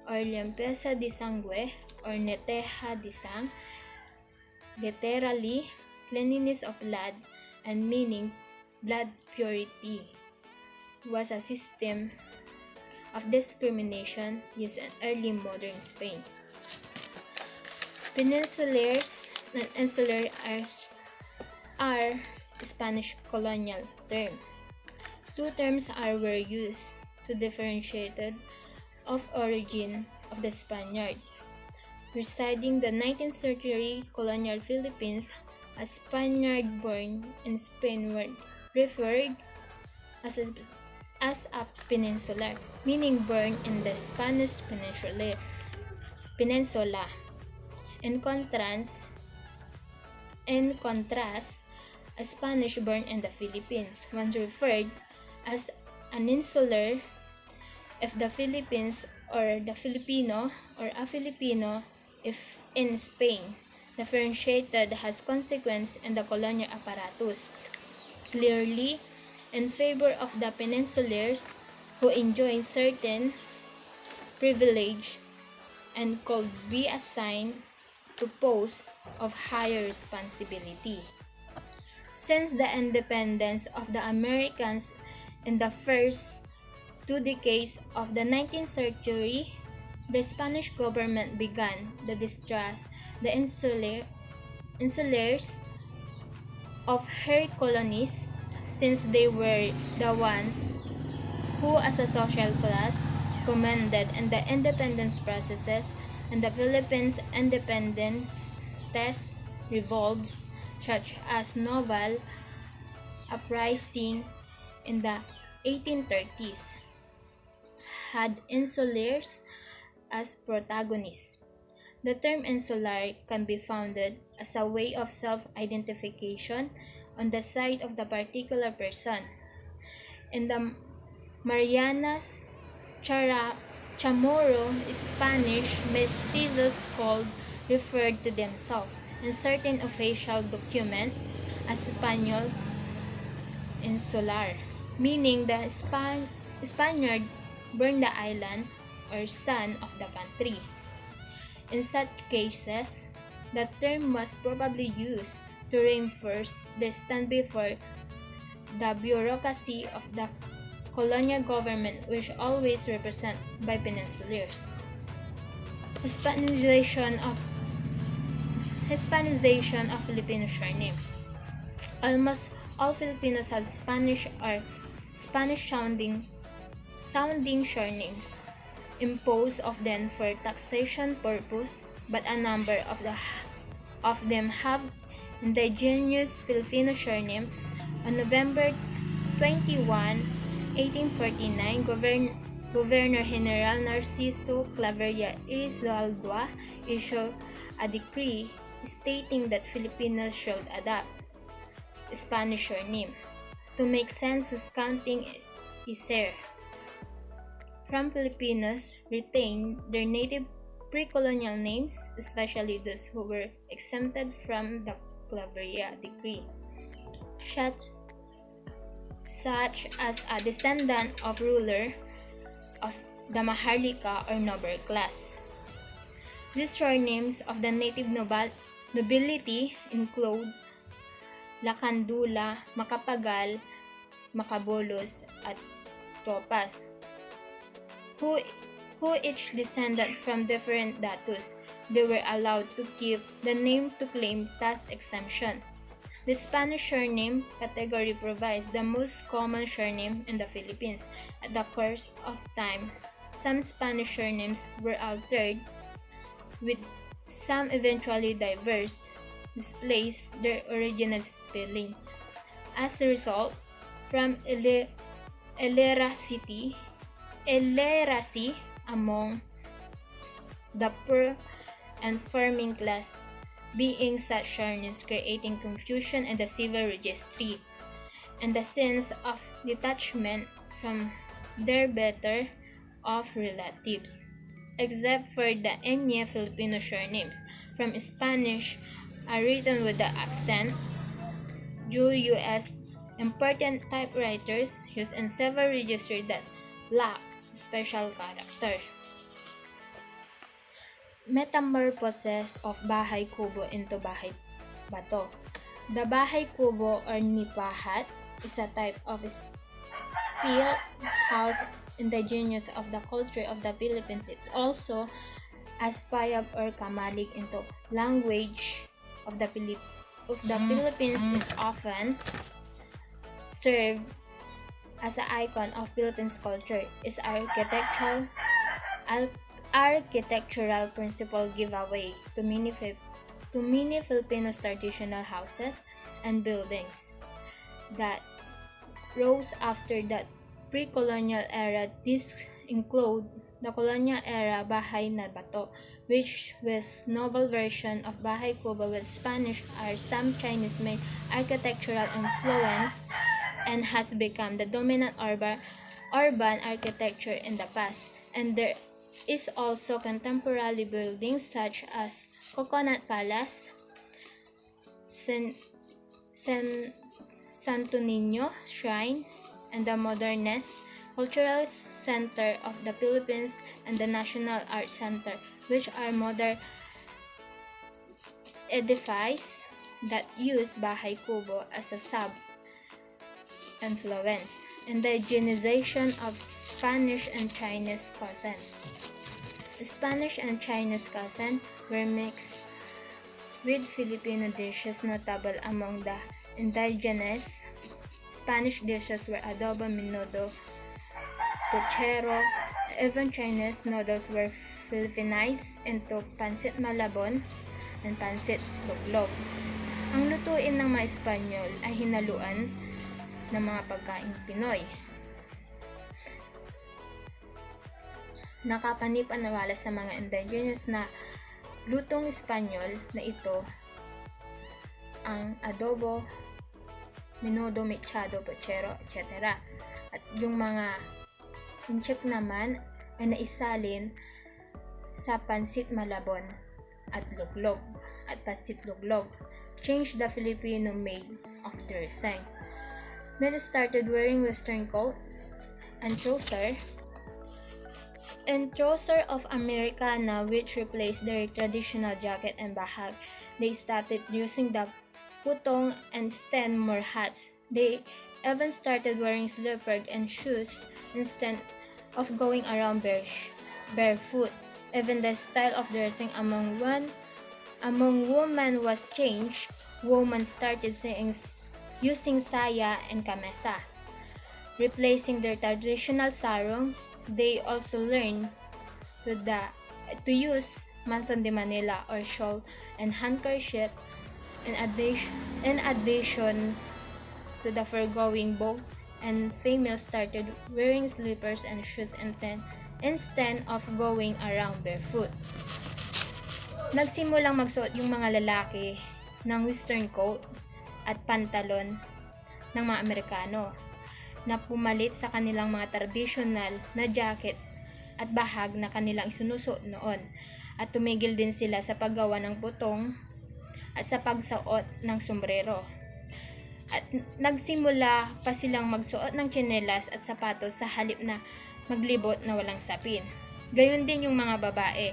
or limpieza de sangue or neteja de sang, literally cleanliness of blood and meaning blood purity, was a system of discrimination used in early modern Spain. Peninsulares and insular are Spanish colonial term. Two terms were used to differentiate of origin of the Spaniard. Residing the 19th century colonial Philippines, a Spaniard born in Spain were referred as a peninsular, meaning born in the Spanish peninsula. In contrast, a Spanish born in the Philippines was referred as an insular if the Philippines or the Filipino or a Filipino if in Spain. Differentiated has consequence in the colonial apparatus, clearly in favor of the peninsulars who enjoy certain privilege and could be assigned to posts of higher responsibility. Since the independence of the Americans in the first 2 decades of the 19th century, the Spanish government began to distrust the insulars of her colonies, since they were the ones who, as a social class, commanded in the independence processes and the Philippines' independence test revolves, such as naval uprising in the 1830s, had insulars as protagonists. The term insular can be founded as a way of self-identification on the side of the particular person. In the Marianas Chamorro, Spanish mestizos referred to themselves in certain official document as Español Insular, meaning the Spaniard born the island or son of the country. In such cases, the term was probably used to reinforce the stand before the bureaucracy of the colonial government, which always represented by peninsulars. Hispanization of Filipino surname. Almost all Filipinos have Spanish or Spanish-sounding surnames, imposed of them for taxation purpose, but a number of them have indigenous Filipino surname. On November 21, 1849, Governor General Narciso Claveria Izaldua issued a decree stating that Filipinos should adopt Spanish surname to make census counting easier. From Filipinos retained their native pre-colonial names, especially those who were exempted from the Claveria decree, such as a descendant of ruler of the Maharlika or noble class. These surnames of the native nobility include Lacandula, Macapagal, Macabolos, at Topas, who each descended from different datus. They were allowed to keep the name to claim tax exemption. The Spanish surname category provides the most common surname in the Philippines. At the course of time, some Spanish surnames were altered, with some eventually diverse displace their original spelling. As a result, from illiteracy among the poor and farming class being such surnames, creating confusion in the civil registry and the sense of detachment from their better off relatives. Except for the Enya Filipino surnames from Spanish are written with the accent, dual US important typewriters used in several registers that lack special character. Metamorphosis of bahay kubo into bahay bato. The bahay kubo or nipahat is a type of steel house indigenous of the culture of the Philippines. It's also as payag or kamalig into language of the Philippines is often served as an icon of Philippines culture. Is architectural principle giveaway to many Filipinos traditional houses and buildings that rose after the pre-colonial era. These include the colonial era bahay na bato, which was novel version of bahay kubo with Spanish or some Chinese-made architectural influence and has become the dominant urban architecture in the past. And there is also contemporary buildings such as Coconut Palace, Santo Niño Shrine, and the Modernist Cultural Center of the Philippines and the National Art Center, which are modern edifices that use bahay kubo as a sub-influence. Indigenization of Spanish and Chinese cuisine. Spanish and Chinese cuisine were mixed with Filipino dishes. Notable among the indigenous Spanish dishes were adobo, menudo, puchero. Even Chinese noodles were Filipinized into pancit malabon and pancit luglog. Ang lutuin ng mga Espanyol ay hinaluan ng mga pagkain Pinoy. Nakapanipaniwala sa mga indigenous na lutong Espanyol na ito ang adobo, menudo, mechado, puchero, etc. At yung mga incheck naman ay naisalin sa pansit malabon at luglog at pansit luglog. Change the Filipino made of dressing. Men started wearing western coat and trouser of Americana, which replaced their traditional jacket and bahag. They started using the putong and stand more hats. They even started wearing slippers and shoes instead of going around barefoot. Even the style of dressing among women was changed. Women started using saya and kamesa, replacing their traditional sarong. They also learned to use manton de Manila or shawl and handkerchief. In addition to the foregoing, both and females started wearing slippers and shoes instead of going around barefoot. Nagsimulang magsuot yung mga lalaki ng western coat at pantalon ng mga Amerikano na pumalit sa kanilang mga traditional na jacket at bahag na kanilang isinusuot noon, at tumigil din sila sa paggawa ng putong at sa pagsuot ng sombrero. At nagsimula pa silang magsuot ng tsinelas at sapatos sa halip na maglibot na walang sapin. Gayon din yung mga babae.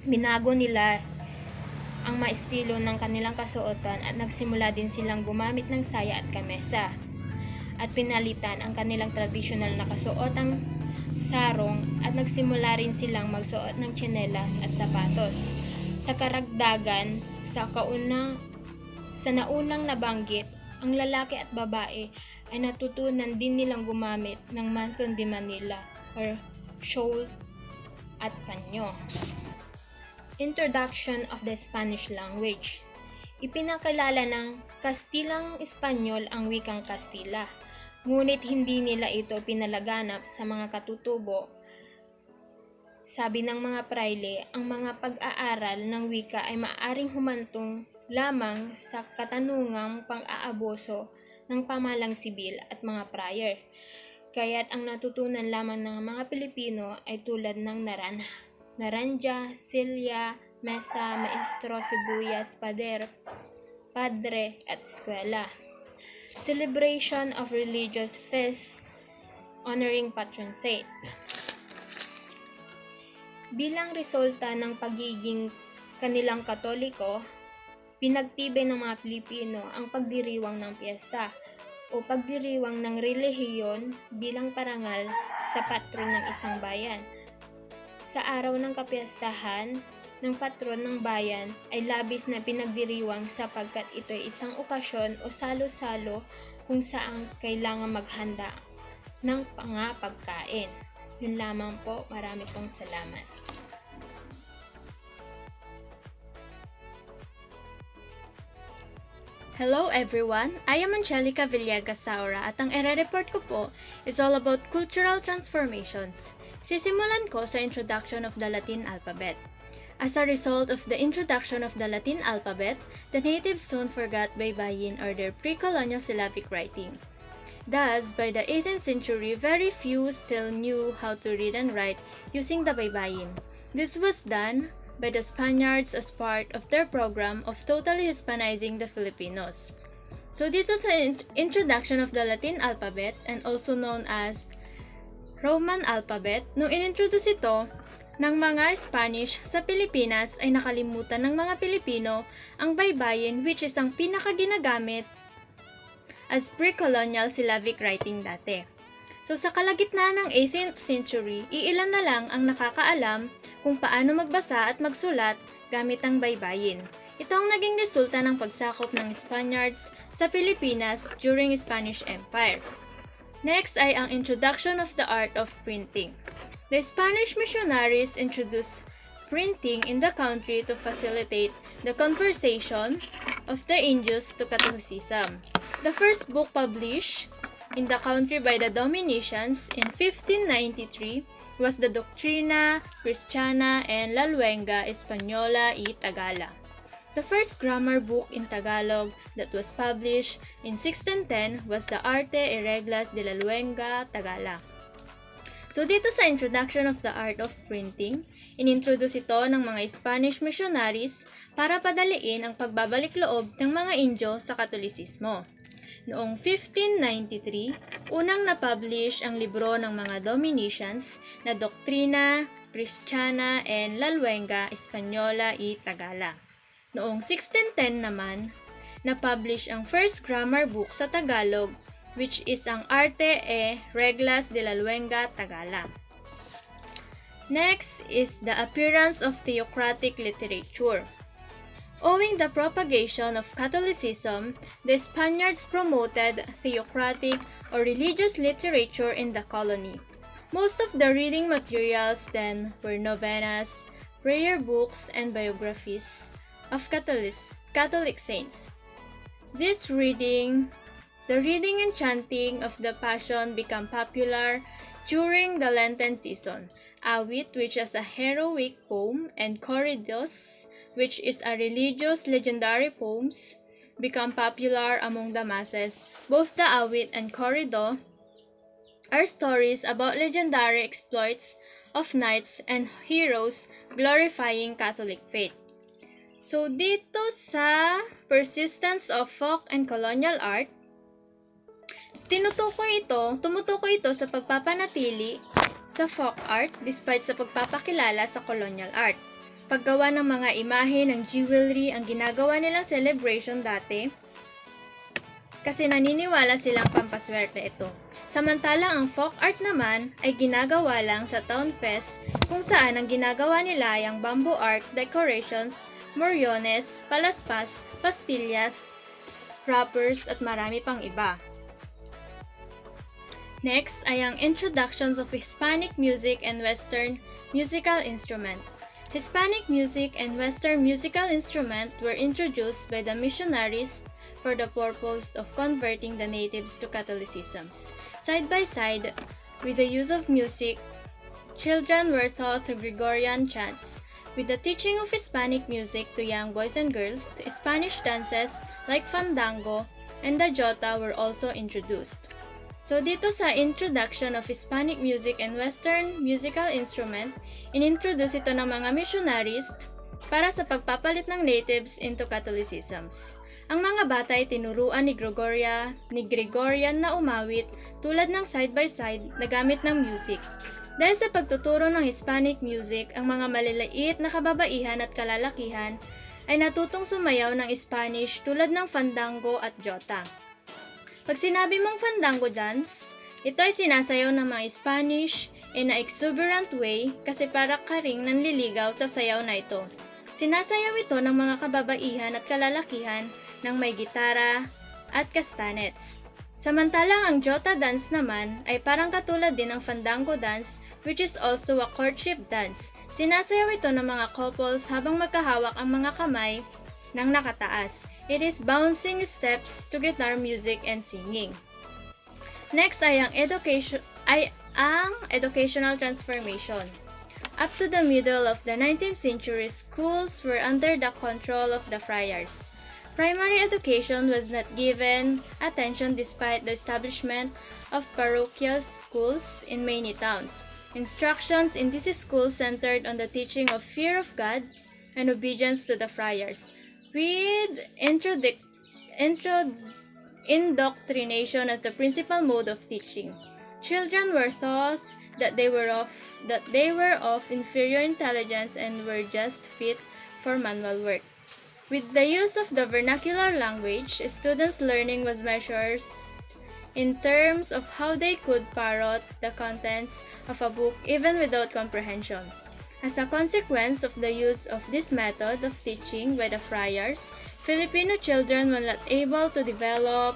Binago nila ang mga estilo ng kanilang kasuotan at nagsimula din silang gumamit ng saya at kamesa. At pinalitan ang kanilang traditional na kasuotang sarong at nagsimula rin silang magsuot ng tsinelas at sapatos. Sa karagdagan, sa naunang nabanggit, ang lalaki at babae ay natutunan din nilang gumamit ng manton de Manila or shawl at panyo. Introduction of the Spanish language. Ipinakilala ng Kastilang Espanyol ang wikang Kastila, ngunit hindi nila ito pinalaganap sa mga katutubo. Sabi ng mga praile, ang mga pag-aaral ng wika ay maaaring humantong lamang sa katanungang pang-aabuso ng pamahalang sibil at mga prayer. Kaya't ang natutunan lamang ng mga Pilipino ay tulad ng naranja, silya, mesa, maestro, sibuyas, padre, at eskwela. Celebration of religious feasts honoring patron saint. Bilang resulta ng pagiging kanilang Katoliko, pinagtibay ng mga Pilipino ang pagdiriwang ng piyesta o pagdiriwang ng relihiyon bilang parangal sa patron ng isang bayan. Sa araw ng kapiyastahan ng patron ng bayan ay labis na pinagdiriwang sapagkat ito ay isang okasyon o salo-salo kung saan kailangan maghanda ng pagkain. Yun lamang po, marami pong salamat. Hello everyone! I am Angelica Villegas Saura at ang ire-report ko po is all about cultural transformations. Sisimulan ko sa introduction of the Latin alphabet. As a result of the introduction of the Latin alphabet, the natives soon forgot baybayin or their pre-colonial syllabic writing. Thus, by the 18th century, very few still knew how to read and write using the baybayin. This was done by the Spaniards as part of their program of totally Hispanizing the Filipinos. So dito sa introduction of the Latin alphabet and also known as Roman alphabet, nung inintroduce ito ng mga Spanish sa Pilipinas ay nakalimutan ng mga Pilipino ang baybayin, which is ang pinakaginagamit as pre-colonial syllabic writing dati. So sa kalagitnaan ng 18th century, iilan na lang ang nakakaalam kung paano magbasa at magsulat gamit ang baybayin. Ito ang naging resulta ng pagsakop ng Spaniards sa Pilipinas during Spanish Empire. Next ay ang introduction of the art of printing. The Spanish missionaries introduced printing in the country to facilitate the conversion of the Indians to Catholicism. The first book published in the country by the Dominicians in 1593 was the Doctrina Christiana and La Luenga Española y Tagala. The first grammar book in Tagalog that was published in 1610 was the Arte y Reglas de la Luenga Tagala. So dito sa introduction of the art of printing, inintroduce ito ng mga Spanish missionaries para padaliin ang pagbabalik loob ng mga Indio sa Katolisismo. Noong 1593, unang na-publish ang libro ng mga Dominicians na Doctrina Christiana and La Luenga Española y Tagala. Noong 1610 naman, na-publish ang first grammar book sa Tagalog, which is ang Arte y Reglas de la Luenga Tagala. Next is the appearance of theocratic literature. Owing the propagation of Catholicism, the Spaniards promoted theocratic or religious literature in the colony. Most of the reading materials then were novenas, prayer books, and biographies of Catholic saints. The reading and chanting of the Passion became popular during the Lenten season. Awit, which is a heroic poem, and corridos, which is a religious legendary poems, become popular among the masses. Both the awit and corrido are stories about legendary exploits of knights and heroes glorifying Catholic faith. So dito sa persistence of folk and colonial art, tumutukoy ito sa pagpapanatili sa folk art despite sa pagpapakilala sa colonial art. Paggawa ng mga imahe ng jewelry ang ginagawa nilang celebration dati kasi naniniwala silang pampaswerte ito. Samantalang ang folk art naman ay ginagawa lang sa town fest kung saan ang ginagawa nila ay ang bamboo art, decorations, moriones, palaspas, pastillas, wrappers at marami pang iba. Next ay ang introductions of Hispanic music and Western musical instrument. Hispanic music and Western musical instruments were introduced by the missionaries for the purpose of converting the natives to Catholicism. Side by side with the use of music, children were taught the Gregorian chants. With the teaching of Hispanic music to young boys and girls, Spanish dances like fandango and the jota were also introduced. So dito sa introduction of Hispanic music and Western musical instrument, inintroduce ito ng mga missionaries para sa pagpapalit ng natives into Catholicisms. Ang mga bata ay tinuruan ni Gregorian na umawit tulad ng side-by-side na gamit ng music. Dahil sa pagtuturo ng Hispanic music, ang mga maliliit na kababaihan at kalalakihan ay natutong sumayaw ng Spanish tulad ng fandango at jota. Pag sinabi mong fandango dance, ito ay sinasayaw ng mga Spanish in a exuberant way kasi para ka ring nanliligaw sa sayaw na ito. Sinasayaw ito ng mga kababaihan at kalalakihan ng may gitara at castanets. Samantalang ang jota dance naman ay parang katulad din ng fandango dance, which is also a courtship dance. Sinasayaw ito ng mga couples habang magkahawak ang mga kamay ng nakataas. It is bouncing steps to guitar music and singing. Next ay ang educational transformation. Up to the middle of the 19th century, schools were under the control of the friars. Primary education was not given attention despite the establishment of parochial schools in many towns. Instructions in these schools centered on the teaching of fear of God and obedience to the friars, with indoctrination as the principal mode of teaching. Children were taught that they were of inferior intelligence and were just fit for manual work. With the use of the vernacular language, students' learning was measured in terms of how they could parrot the contents of a book even without comprehension. As a consequence of the use of this method of teaching by the friars, Filipino children were not able to develop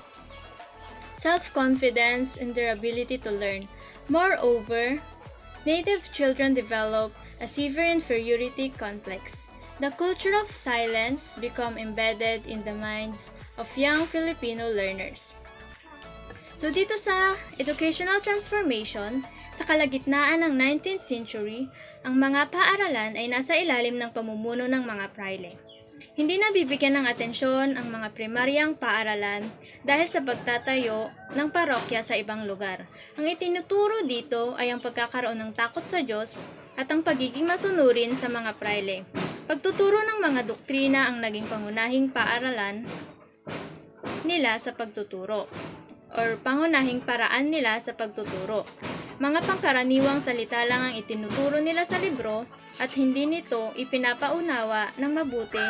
self-confidence in their ability to learn. Moreover, native children develop a severe inferiority complex. The culture of silence became embedded in the minds of young Filipino learners. So dito sa educational transformation, sa kalagitnaan ng 19th century, ang mga paaralan ay nasa ilalim ng pamumuno ng mga praile. Hindi na bibigyan ng atensyon ang mga primaryang paaralan dahil sa pagtatayo ng parokya sa ibang lugar. Ang itinuturo dito ay ang pagkakaroon ng takot sa Diyos at ang pagiging masunurin sa mga praile. Pagtuturo ng mga doktrina ang naging pangunahing paaralan nila sa pagtuturo or pangunahing paraan nila sa pagtuturo. Mga pangkaraniwang salita lang ang itinuturo nila sa libro at hindi nito ipinapaunawa ng mabuti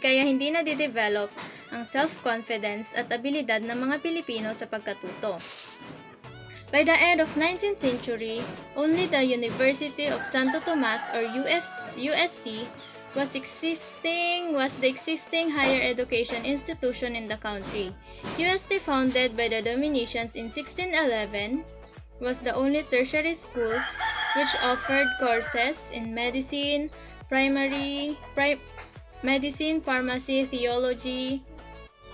kaya hindi na de-develop ang self-confidence at abilidad ng mga Pilipino sa pagkatuto. By the end of 19th century, only the University of Santo Tomas or UST was the existing higher education institution in the country. UST, founded by the Dominicians in 1611, was the only tertiary schools which offered courses in medicine, medicine, pharmacy, theology,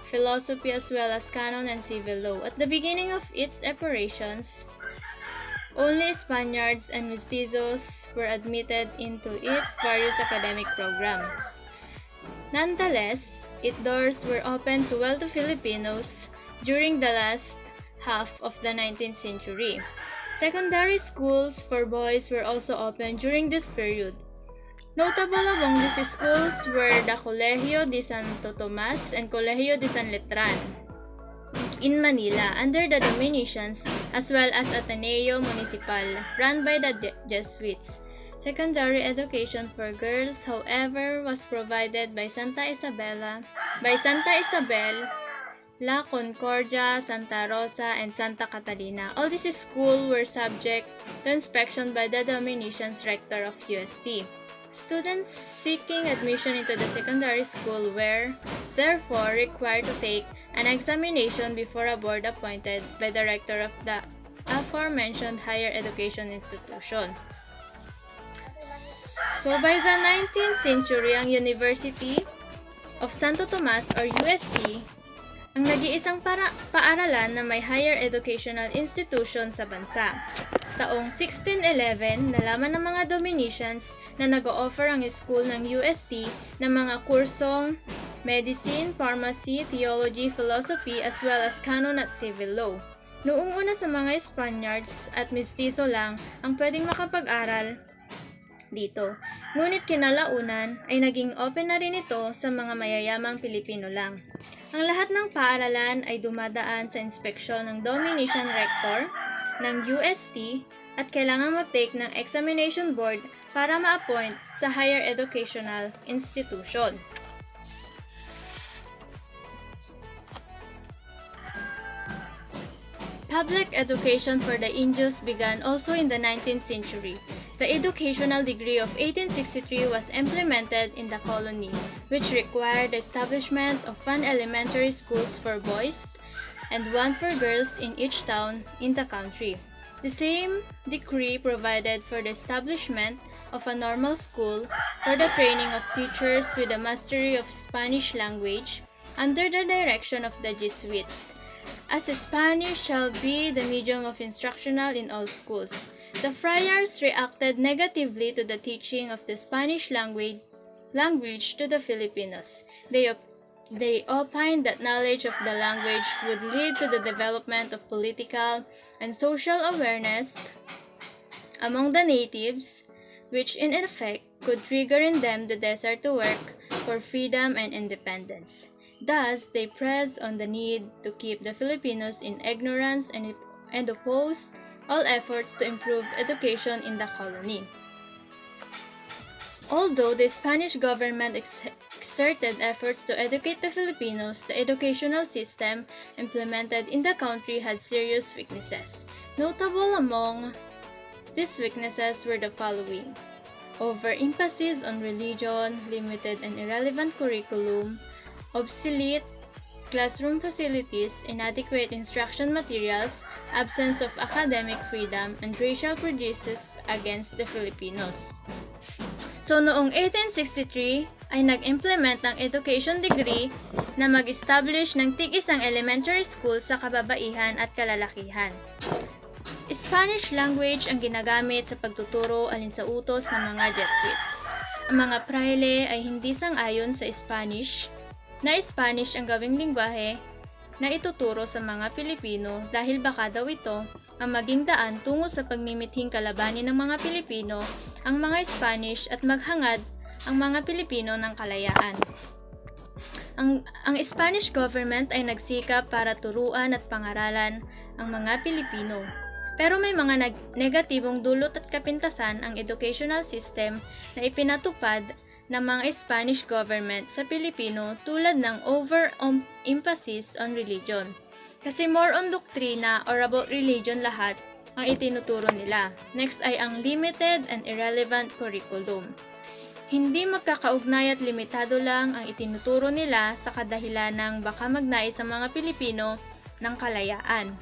philosophy, as well as canon and civil law. At the beginning of its operations, only Spaniards and mestizos were admitted into its various academic programs. Nonetheless, its doors were open to wealthy Filipinos during the last half of the 19th century. Secondary schools for boys were also open during this period. Notable among these schools were the Colegio de Santo Tomas and Colegio de San Letran in Manila under the Dominicians, as well as Ateneo Municipal run by the Jesuits. Secondary education for girls, however, was provided by Santa Isabel, La Concordia, Santa Rosa, and Santa Catalina. All these schools were subject to inspection by the Dominicians rector of UST. Students seeking admission into the secondary school were, therefore, required to take an examination before a board appointed by the rector of the aforementioned higher education institution. So by the 19th century, ang University of Santo Tomas or UST ang nag-iisang paaralan na may higher educational institution sa bansa. Taong 1611, nalaman ng mga Dominicians na nag-o-offer ang school ng UST ng mga kursong medicine, pharmacy, theology, philosophy, as well as canon at civil law. Noong una sa mga Spaniards at mestizo lang ang pwedeng makapag-aral dito. Ngunit kinalaunan ay naging open na rin ito sa mga mayayamang Pilipino lang. Ang lahat ng paaralan ay dumadaan sa inspeksyon ng Dominican Rector ng UST at kailangan mag-take ng examination board para ma-appoint sa higher educational institution. Public education for the Indios began also in the 19th century. The educational degree of 1863 was implemented in the colony, which required the establishment of 1 elementary schools for boys and 1 for girls in each town in the country. The same decree provided for the establishment of a normal school for the training of teachers with a mastery of Spanish language under the direction of the Jesuits, as Spanish shall be the medium of instructional in all schools. The friars reacted negatively to the teaching of the Spanish language to the Filipinos. They opined that knowledge of the language would lead to the development of political and social awareness among the natives, which in effect could trigger in them the desire to work for freedom and independence. Thus, they pressed on the need to keep the Filipinos in ignorance and opposed all efforts to improve education in the colony. Although the Spanish government exerted efforts to educate the Filipinos, the educational system implemented in the country had serious weaknesses. Notable among these weaknesses were the following: overemphasis on religion, limited and irrelevant curriculum, obsolete classroom facilities, inadequate instruction materials, absence of academic freedom, and racial prejudices against the Filipinos. So noong 1863 ay nag-implement ng education degree na mag-establish ng tig-isang elementary school sa kababaihan at kalalakihan. Spanish language ang ginagamit sa pagtuturo alin sa utos ng mga Jesuits. Ang mga praile ay hindi sang-ayon sa Spanish ang gawing lingwahe na ituturo sa mga Pilipino dahil baka daw ito ang maging daan tungo sa pagmimithing kalabanin ng mga Pilipino ang mga Spanish at maghangad ang mga Pilipino ng kalayaan. Ang Spanish government ay nagsikap para turuan at pangaralan ang mga Pilipino. Pero may mga negatibong dulot at kapintasan ang educational system na ipinatupad ng mga Spanish government sa Pilipino tulad ng over-emphasis on religion. Kasi more on doktrina or about religion lahat ang itinuturo nila. Next ay ang limited and irrelevant curriculum. Hindi magkakaugnay at limitado lang ang itinuturo nila sa kadahilan ng baka magnais sa mga Pilipino ng kalayaan.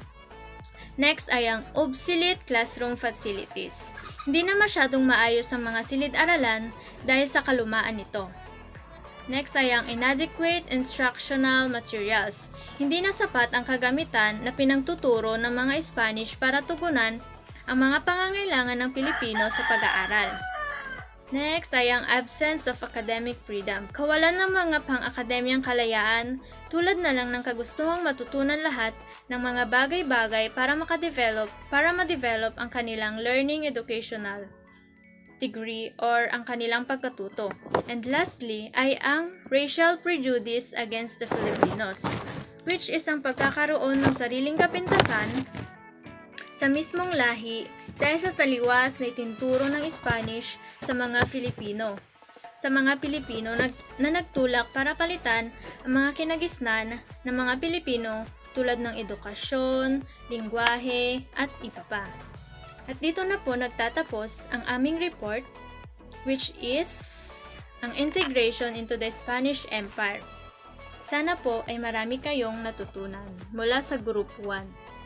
Next ay ang obsolete classroom facilities. Hindi na masyadong maayos ang mga silid-aralan dahil sa kalumaan nito. Next ay ang inadequate instructional materials. Hindi na sapat ang kagamitan na pinagtuturo ng mga Spanish para tugunan ang mga pangangailangan ng Pilipino sa pag-aaral. Next ay ang absence of academic freedom. Kawalan ng mga pang-akademyang kalayaan tulad na lang ng kagustuhang matutunan lahat ng mga bagay-bagay para ma-develop ang kanilang learning educational degree or ang kanilang pagkatuto. And lastly ay ang racial prejudice against the Filipinos, which is ang pagkakaroon ng sariling kapintasan sa mismong lahi dahil sa taliwas na itinturo ng Spanish sa mga Pilipino na nagtulak para palitan ang mga kinagisnan ng mga Pilipino tulad ng edukasyon, lingwahe, at iba pa. At dito na po nagtatapos ang aming report, which is ang integration into the Spanish Empire. Sana po ay marami kayong natutunan mula sa Group 1.